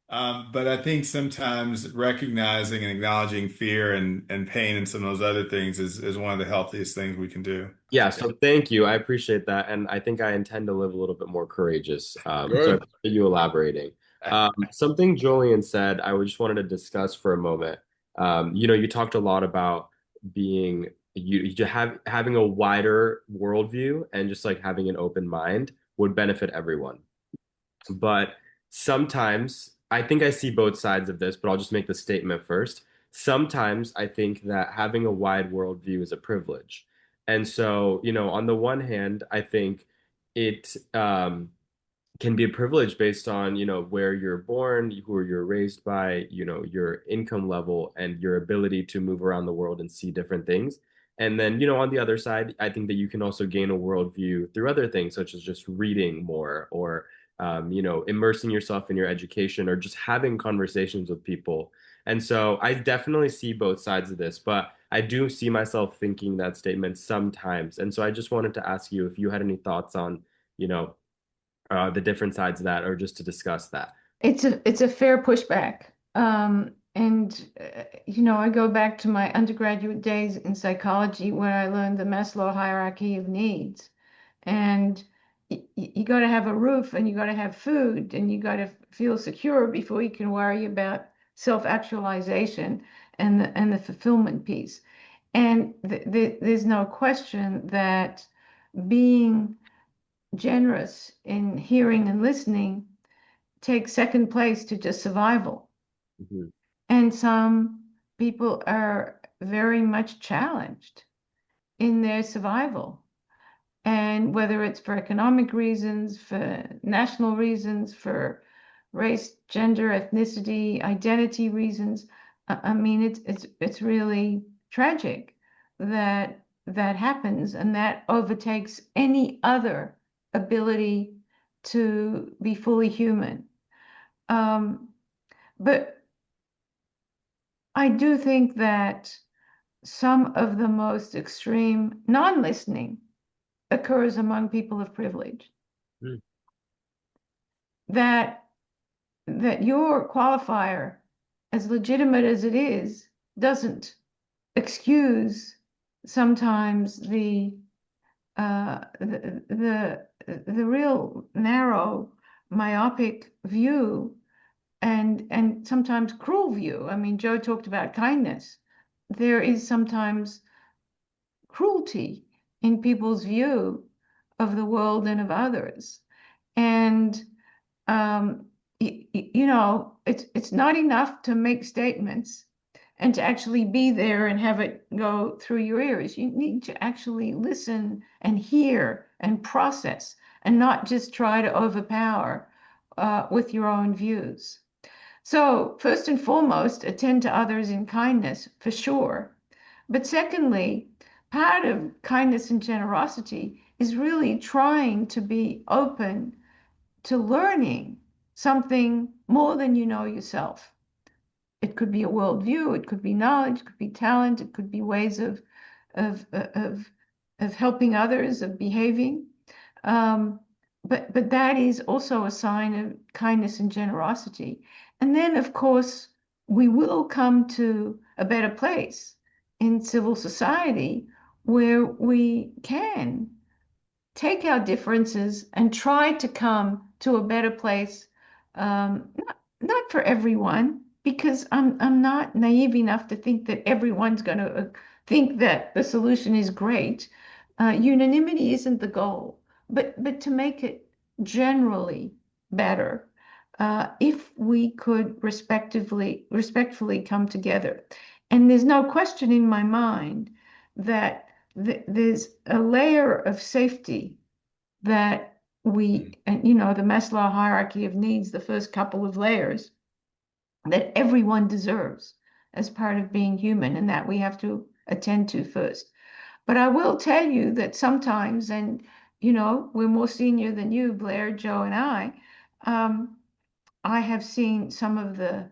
But I think sometimes recognizing and acknowledging fear and pain and some of those other things is one of the healthiest things we can do. Yeah, Yeah. so thank you. I appreciate that. And I think I intend to live a little bit more courageous. So I Good. appreciate you elaborating. Something Julian said, I just wanted to discuss for a moment. You talked a lot about being you having a wider worldview and just like having an open mind would benefit everyone. But sometimes I think I see both sides of this, but I'll just make the statement first. Sometimes I think that having a wide worldview is a privilege. And so, on the one hand, I think it can be a privilege based on, where you're born, who you're raised by, your income level and your ability to move around the world and see different things. And then, on the other side, I think that you can also gain a worldview through other things, such as just reading more or, immersing yourself in your education or just having conversations with people. And so I definitely see both sides of this, but I do see myself thinking that statement sometimes. And so I just wanted to ask you if you had any thoughts on, you know, the different sides of that, or just to discuss that. It's a fair pushback. I go back to my undergraduate days in psychology where I learned the Maslow hierarchy of needs. And you got to have a roof and you got to have food and you got to feel secure before you can worry about self-actualization and the fulfillment piece. And there's no question that being generous in hearing and listening takes second place to just survival. Mhm. And some people are very much challenged in their survival. And whether it's for economic reasons, for national reasons, for race, gender, ethnicity, identity reasons, I mean, it's really tragic that that happens and that overtakes any other ability to be fully human. Um, but I do think that some of the most extreme non-listening occurs among people of privilege. Mm. That your qualifier, as legitimate as it is, doesn't excuse sometimes the real narrow, myopic view and sometimes cruel view. I mean, Joe talked about kindness. There is sometimes cruelty in people's view of the world and of others. And it's not enough to make statements and to actually be there and have it go through your ears. You need to actually listen and hear and process and not just try to overpower with your own views. So, first and foremost, attend to others in kindness, for sure. But secondly, part of kindness and generosity is really trying to be open to learning something more than you know yourself. It could be a worldview, it could be knowledge, it could be talent, it could be ways of of of helping others, of behaving. Um, but that is also a sign of kindness and generosity. And then, of course, we will come to a better place in civil society where we can take our differences and try to come to a better place. Not for everyone, because I'm not naive enough to think that everyone's going to think that the solution is great. Unanimity isn't the goal, but to make it generally better, if we could respectfully come together. And there's no question in my mind that there's a layer of safety that and the Maslow hierarchy of needs, the first couple of layers, that everyone deserves as part of being human, and that we have to attend to first. But I will tell you that sometimes, and we're more senior than you, Blair, Joe, and um, I have seen some of the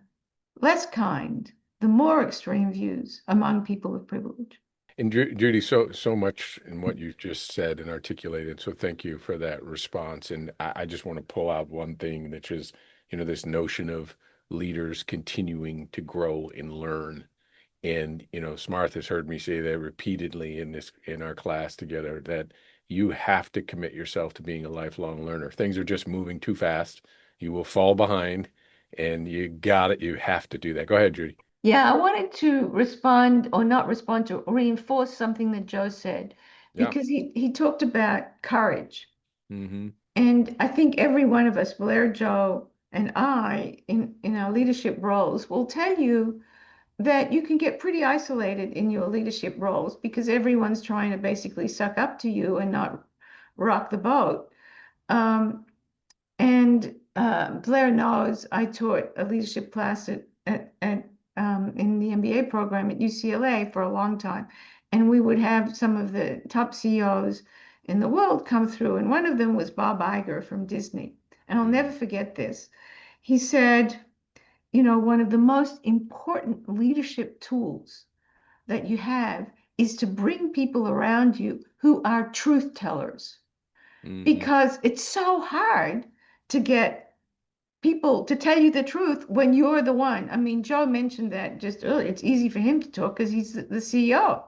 less kind, the more extreme views among people of privilege. And Judy, so much in what you've just said and articulated. So thank you for that response. And I just want to pull out one thing, which is, this notion of leaders continuing to grow and learn. And, Smarth has heard me say that repeatedly in our class together, that you have to commit yourself to being a lifelong learner. Things are just moving too fast. You will fall behind, and you got it. You have to do that. Go ahead, Judy. Yeah, I wanted to respond or not respond to reinforce something that Joe said Yeah. because he talked about courage. Mm-hmm. And I think every one of us, Blair, Joe, and I, in our leadership roles, will tell you that you can get pretty isolated in your leadership roles because everyone's trying to basically suck up to you and not rock the boat. Um, and Blair knows I taught a leadership class in the MBA program at UCLA for a long time. And we would have some of the top CEOs in the world come through. And one of them was Bob Iger from Disney. And I'll never Mm-hmm. forget this. He said, one of the most important leadership tools that you have is to bring people around you who are truth tellers Mm-hmm. because it's so hard to get people to tell you the truth when you're the one. I mean, Joe mentioned that just earlier. It's easy for him to talk because he's the CEO,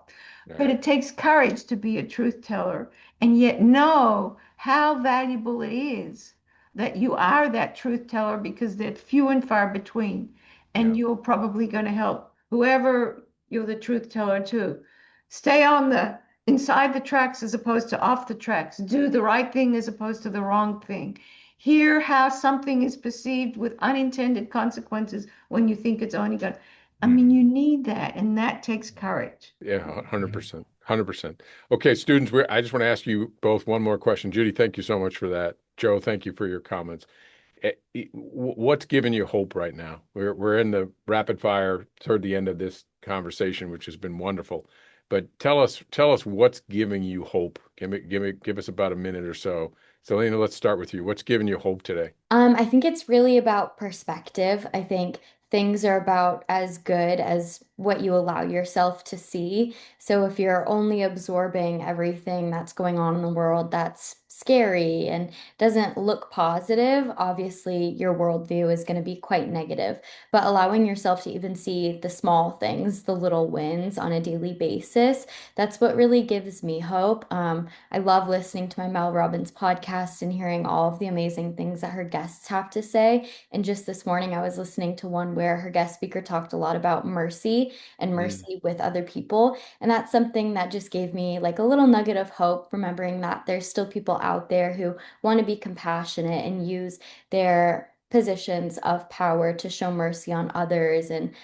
but Right. it takes courage to be a truth teller and yet know how valuable it is that you are that truth teller because they're few and far between. And Yeah. you're probably going to help whoever you're the truth teller to stay on the inside the tracks as opposed to off the tracks, do the right thing as opposed to the wrong thing. Hear how something is perceived with unintended consequences when you think it's only going. I mean, Mm-hmm. you need that, and that takes courage. Yeah, 100%. 100%. Okay, students, I just want to ask you both one more question. Judy, thank you so much for that. Joe, thank you for your comments. What's giving you hope right now? We're in the rapid fire toward the end of this conversation, which has been wonderful. But tell us what's giving you hope. Give us about a minute or so. Selena, let's start with you. What's giving you hope today? I think it's really about perspective. I think things are about as good as what you allow yourself to see. So if you're only absorbing everything that's going on in the world that's scary and doesn't look positive, obviously your worldview is going to be quite negative. But allowing yourself to even see the small things, the little wins on a daily basis, that's what really gives me hope. I love listening to my Mel Robbins podcast and hearing all of the amazing things that her guests have to say. And just this morning, I was listening to one where her guest speaker talked a lot about mercy and Mm, mercy with other people. And that's something that just gave me like a little nugget of hope, remembering that there's still people out there who want to be compassionate and use their positions of power to show mercy on others and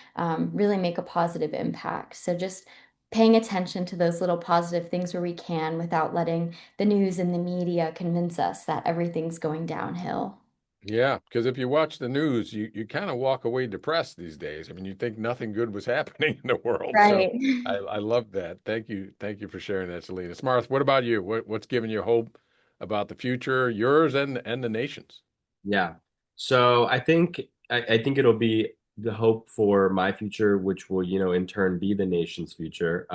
really make a positive impact. So just paying attention to those little positive things where we can without letting the news and the media convince us that everything's going downhill. yeah, because if you watch the news, you kind of walk away depressed these days. I mean, you think nothing good was happening in the world. So Right. I love that. Thank you for sharing that, Selena. Smarth, what about you? What's giving you hope about the future, yours and the nation's? Yeah. So I think it'll be the hope for my future, which will, in turn be the nation's future.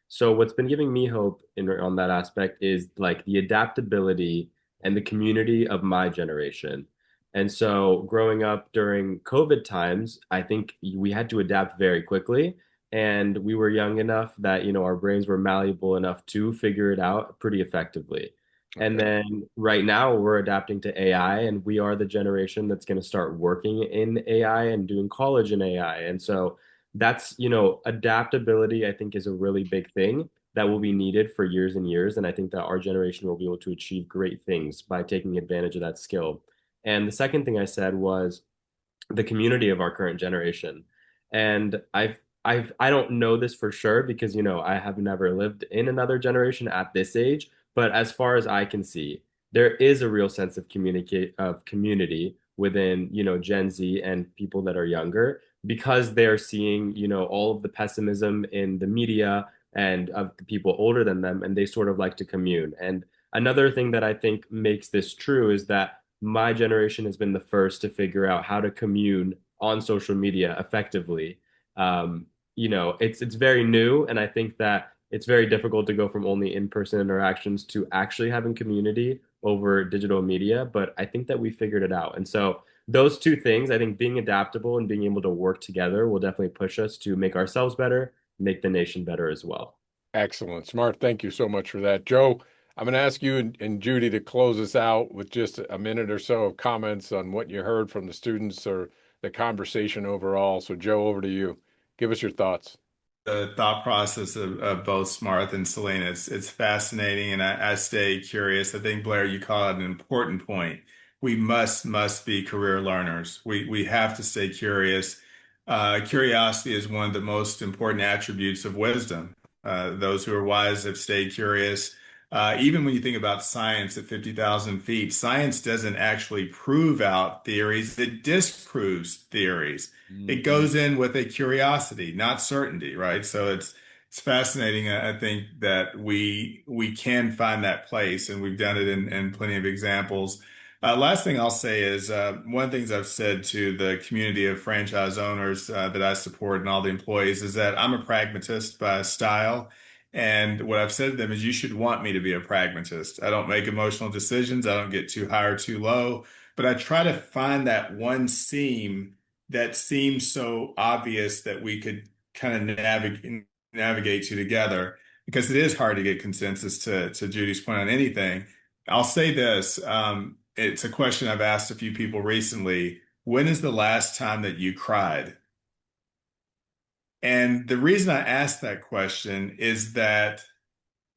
So what's been giving me hope on that aspect is like the adaptability and the community of my generation. And so growing up during COVID times, I think we had to adapt very quickly. And we were young enough that, our brains were malleable enough to figure it out pretty effectively. And Okay. then right now we're adapting to AI, and we are the generation that's going to start working in AI and doing college in AI. And so that's, adaptability, I think, is a really big thing that will be needed for years and years. And I think that our generation will be able to achieve great things by taking advantage of that skill. And the second thing I said was the community of our current generation. And I don't know this for sure because, I have never lived in another generation at this age. But as far as I can see, there is a real sense of community within, Gen Z and people that are younger because they're seeing, all of the pessimism in the media and of the people older than them, and they sort of like to commune. And another thing that I think makes this true is that my generation has been the first to figure out how to commune on social media effectively. Um, it's very new, and I think that it's very difficult to go from only in-person interactions to actually having community over digital media. But I think that we figured it out, and so those two things, I think, being adaptable and being able to work together will definitely push us to make ourselves better, make the nation better as well. Excellent. Smart. Thank you so much for that. Joe, I'm going to ask you and Judy to close us out with just a minute or so of comments on what you heard from the students or the conversation overall. So, Joe, over to you. Give us your thoughts. The thought process of both Smarth and Selena. It's fascinating, and I stay curious. I think, Blair, you call it an important point. We must be career learners. We have to stay curious. Curiosity is one of the most important attributes of wisdom. Those who are wise have stayed curious. Even when you think about science at 50,000 feet, science doesn't actually prove out theories, it disproves theories. It goes in with a curiosity, not certainty, right? So it's fascinating. I think that we can find that place, and we've done it in plenty of examples. Last thing I'll say is one of the things I've said to the community of franchise owners that I support and all the employees is that I'm a pragmatist by style. And what I've said to them is, you should want me to be a pragmatist. I don't make emotional decisions. I don't get too high or too low, but I try to find that one seam that seems so obvious that we could kind of navigate to together, because it is hard to get consensus to Judy's point on anything. I'll say this. It's a question I've asked a few people recently. When is the last time that you cried? And the reason I ask that question is that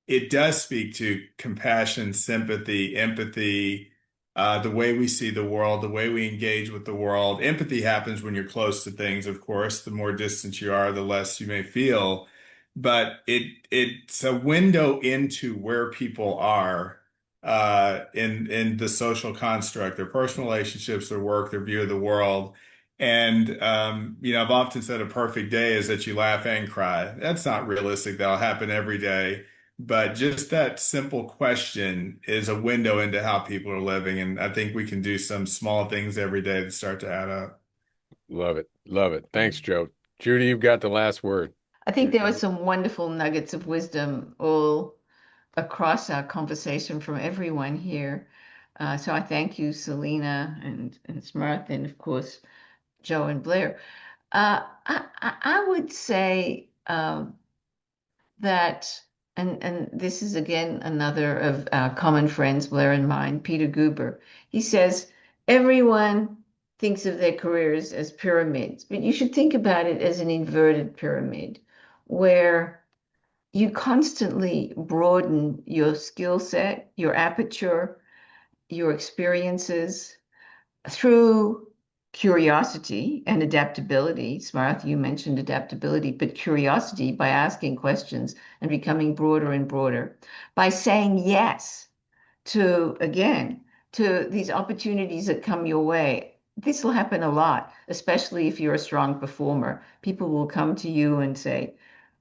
it does speak to compassion, sympathy, empathy, the way we see the world, the way we engage with the world. Empathy happens when you're close to things, of course. The more distant you are, the less you may feel. But it's a window into where people are in the social construct, their personal relationships, their work, their view of the world. And I've often said a perfect day is that you laugh and cry. That's not realistic. That'll happen every day. But just that simple question is a window into how people are living. And I think we can do some small things every day that start to add up. Love it. Love it. Thanks, Joe. Judy, you've got the last word. I think there were some wonderful nuggets of wisdom all across our conversation from everyone here. So I thank you, Selena and Smurth, and of course, Joe and Blair. I would say that, and this is again another of our common friends, Blair and mine, Peter Guber. He says, everyone thinks of their careers as pyramids, but you should think about it as an inverted pyramid where you constantly broaden your skill set, your aperture, your experiences through curiosity and adaptability. Smarth, you mentioned adaptability, but curiosity by asking questions and becoming broader and broader, by saying yes to, again, to these opportunities that come your way. This will happen a lot, especially if you're a strong performer. People will come to you and say,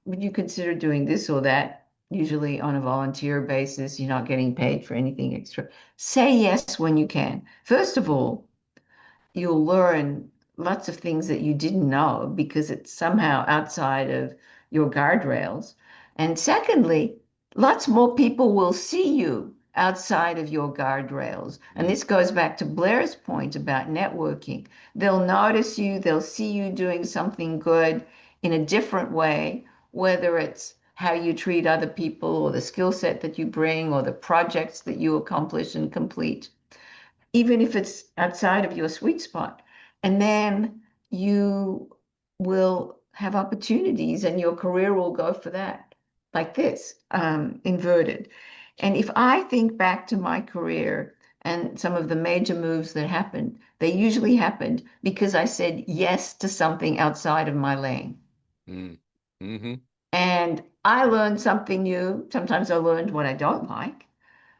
would you consider doing this or that? Usually on a volunteer basis, you're not getting paid for anything extra. Say yes when you can. First of all, you'll learn lots of things that you didn't know because it's somehow outside of your guardrails. And secondly, lots more people will see you outside of your guardrails. And this goes back to Blair's point about networking. They'll notice you, they'll see you doing something good in a different way, whether it's how you treat other people or the skill set that you bring or the projects that you accomplish and complete, even if it's outside of your sweet spot. And then you will have opportunities and your career will go for that, like this, inverted. And if I think back to my career and some of the major moves that happened, they usually happened because I said yes to something outside of my lane. Mm-hmm. And I learned something new. Sometimes I learned what I don't like.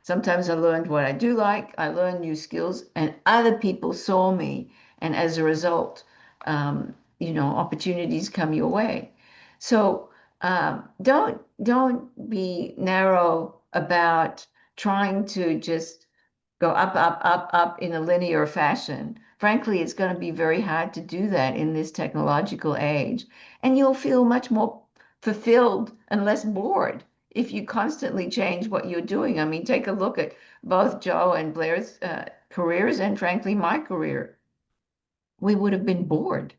Sometimes I learned what I do like. I learned new skills, and other people saw me. And as a result, opportunities come your way. So don't be narrow about trying to just go up, up, up, up in a linear fashion. Frankly, it's going to be very hard to do that in this technological age. And you'll feel much more fulfilled and less bored if you constantly change what you're doing. I mean, take a look at both Joe and Blair's careers and frankly, my career. We would have been bored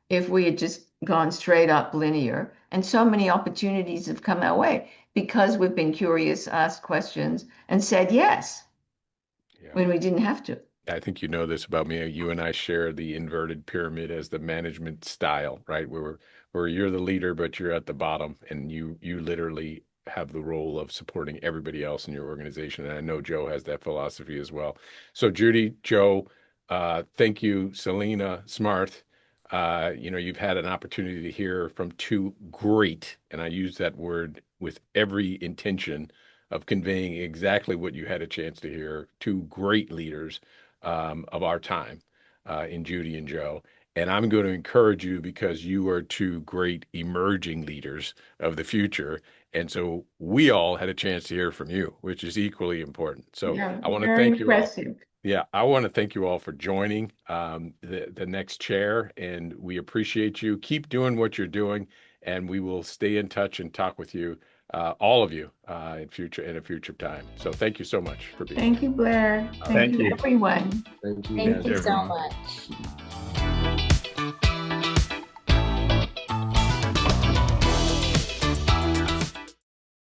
if we had just gone straight up linear. And so many opportunities have come our way because we've been curious, asked questions, and said yes when we didn't have to. I think you know this about me. You and I share the inverted pyramid as the management style, right? Where you're the leader, but you're at the bottom, and you literally have the role of supporting everybody else in your organization. And I know Joe has that philosophy as well. So Judy, Joe, thank you, Selena Smart. You've had an opportunity to hear from two great, and I use that word with every intention of conveying exactly what you had a chance to hear, two great leaders of our time in Judy and Joe. And I'm going to encourage you because you are two great emerging leaders of the future. And so we all had a chance to hear from you, which is equally important. So Yeah, I want to very thank you all. impressive. Yeah, I want to thank you all for joining the next chair, and we appreciate you. Keep doing what you're doing, and we will stay in touch and talk with you, all of you, in a future time. So thank you so much for being here. Thank you, Blair. Thank Thank you, you. everyone. Thank you, Thank guys. you so everyone. much.